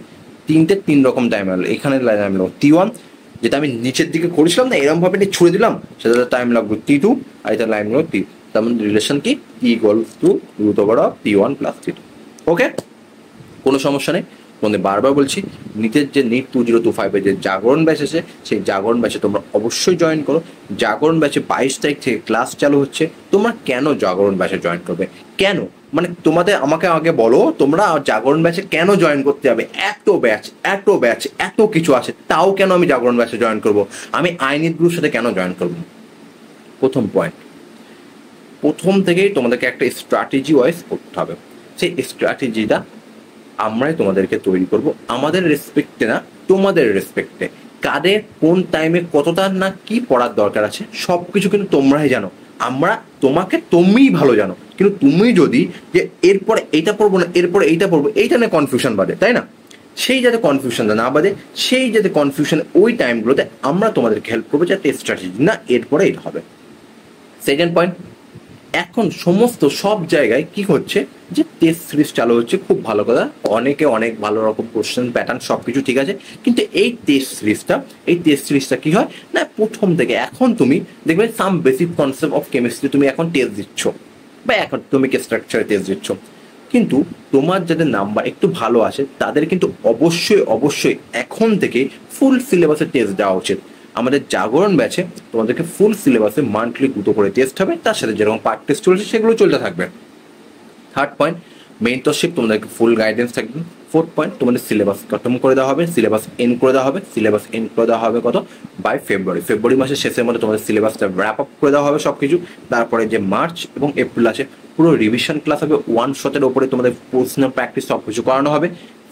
3 রকম টাইম লাগলো। এখানে টাইম লাগলো t1, যেটা আমি নিচের দিকে করেছিলাম না, এরকম ভাবে নিয়ে ছুড়ে দিলাম, সেটা টাইম লাগলো t2, আর এটা টাইম লাগলো t। তার মানে রিলেশন কি? t equals to √t1 + t2। ওকে, কোনো সমস্যা নেই। তোমাদের বারবার বলছি, নিটের যে নিট 2025-এর যে জাগরণ ব্যাচ আছে, সেই জাগরণ ব্যাচে তোমরা অবশ্যই জয়েন করো। জাগরণ ব্যাচে 22 তারিখ থেকে ক্লাস চালু হচ্ছে। তোমরা কেন জাগরণ ব্যাচে জয়েন করবে? কেন মানে তোমাদের আমাকে আগে বলো, তোমরা জাগরণ ব্যাচে কেন জয়েন করতে যাবে? এত ব্যাচ এত কিছু আছে, তাও কেন আমি জাগরণ ব্যাচে জয়েন করব? আমি আইনিট গ্রুপের সাথে কেন জয়েন করব? প্রথম পয়েন্ট, প্রথম থেকেই তোমাদেরকে একটা স্ট্র্যাটেজি ওয়াইজ করতে হবে। সেই স্ট্র্যাটেজিটা আমরাই তোমাদেরকে তৈরি করব, আমাদের রেসপেক্টে না, তোমাদের রেসপেক্টে। কাদের কোন টাইমে কতটা না কি পড়ার দরকার আছে সব কিছু কিন্তু তোমরাই জানো। আমরা তোমাকে তুমিই ভালো জানো, কিন্তু তুমি যদি যে এরপরে এইটা পড়বো না, এরপরে এইটা পড়বো, এইটা নিয়ে কনফিউশন বাদে, তাই না? সেই যাতে কনফিউশনটা না বাদে, সেই যাতে কনফিউশন ওই টাইমগুলোতে আমরা তোমাদেরকে হেল্প করবো, যাতে স্ট্র্যাটেজি না এরপরে এটা হবে। সেকেন্ড পয়েন্ট, এখন সমস্ত সব জায়গায় কি হচ্ছে যে টেস্ট সিরিজ চালু হচ্ছে, খুব ভালো কথা, অনেকে অনেক ভালো রকম কোশ্চেন প্যাটার্ন সব কিছু ঠিক আছে, কিন্তু এই টেস্ট সিরিজটা কি হয় না, প্রথম থেকে এখন তুমি দেখবে some basic concept of chemistry তুমি এখন টেস্ট দিচ্ছ, বা এখন তুমি স্ট্রাকচারে টেস্ট দিচ্ছ, কিন্তু তোমার যাদের নাম্বার একটু ভালো আছে তাদের কিন্তু অবশ্যই এখন থেকে ফুল সিলেবাসে টেস্ট দেওয়া উচিত। আমাদের জাগরণ ব্যাচে তোমাদেরকে ফুল সিলেবাসে মান্থলি 2টো করে টেস্ট হবে, তার সাথে যেরকম পার্ট টেস্ট চলছে সেগুলো চলতে থাকবে। থার্ড পয়েন্ট, মেন্টরশিপ, তোমাদেরকে ফুল গাইডেন্স থাকবে। ফোর্থ পয়েন্ট, তোমাদের সিলেবাস খতম করে দেওয়া হবে, সিলেবাস এন্ড করে দেওয়া হবে কত? বাই ফেব্রুয়ারি মাসের শেষের মধ্যে তোমাদের সিলেবাসটা র্যাপ আপ করে দেওয়া হবে সব কিছু। তারপরে যে মার্চ এবং এপ্রিল আছে পুরো রিভিশন ক্লাস হবে, 1 শটের ওপরে তোমাদের প্রশ্ন প্র্যাকটিস সব কিছু করানো হবে।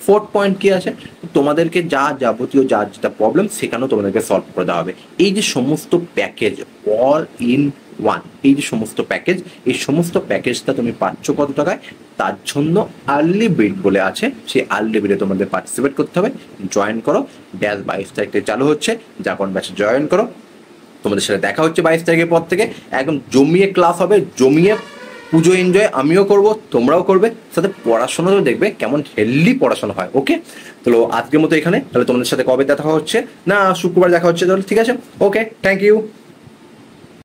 ফোর্থ পয়েন্ট কি আছে, তোমাদেরকে যা যাবতীয় যা যেটা প্রবলেম সেখানেও তোমাদেরকে সলভ করে দেওয়া হবে। এই যে সমস্ত প্যাকেজ অল ইন ওয়ান, এই যে সমস্ত প্যাকেজ, এই সমস্ত প্যাকেজটা তুমি পাচ্ছ কত টাকায়, তার জন্য আর্লি বিড বলে আছে, সেই আর্লি বিডে তোমাদের পার্টিসিপেট করতে হবে। জয়েন করো, ব্যাচ 22 তারিখ থেকে চালু হচ্ছে, যখন ব্যাচে জয়েন করো তোমাদের সাথে দেখা হচ্ছে 22 তারিখের পর থেকে। একদম জমিয়ে ক্লাস হবে, জমিয়ে পুজো এনজয় আমিও করব, তোমরাও করবে, সাথে পড়াশোনাও দেখবে কেমন হেলদি পড়াশোনা হয়। ওকে, তো আজকের মতো এখানে, তাহলে তোমাদের সাথে কবে দেখা হচ্ছে না শুক্রবার দেখা হচ্ছে, তাহলে ঠিক আছে, ওকে, থ্যাংক ইউ।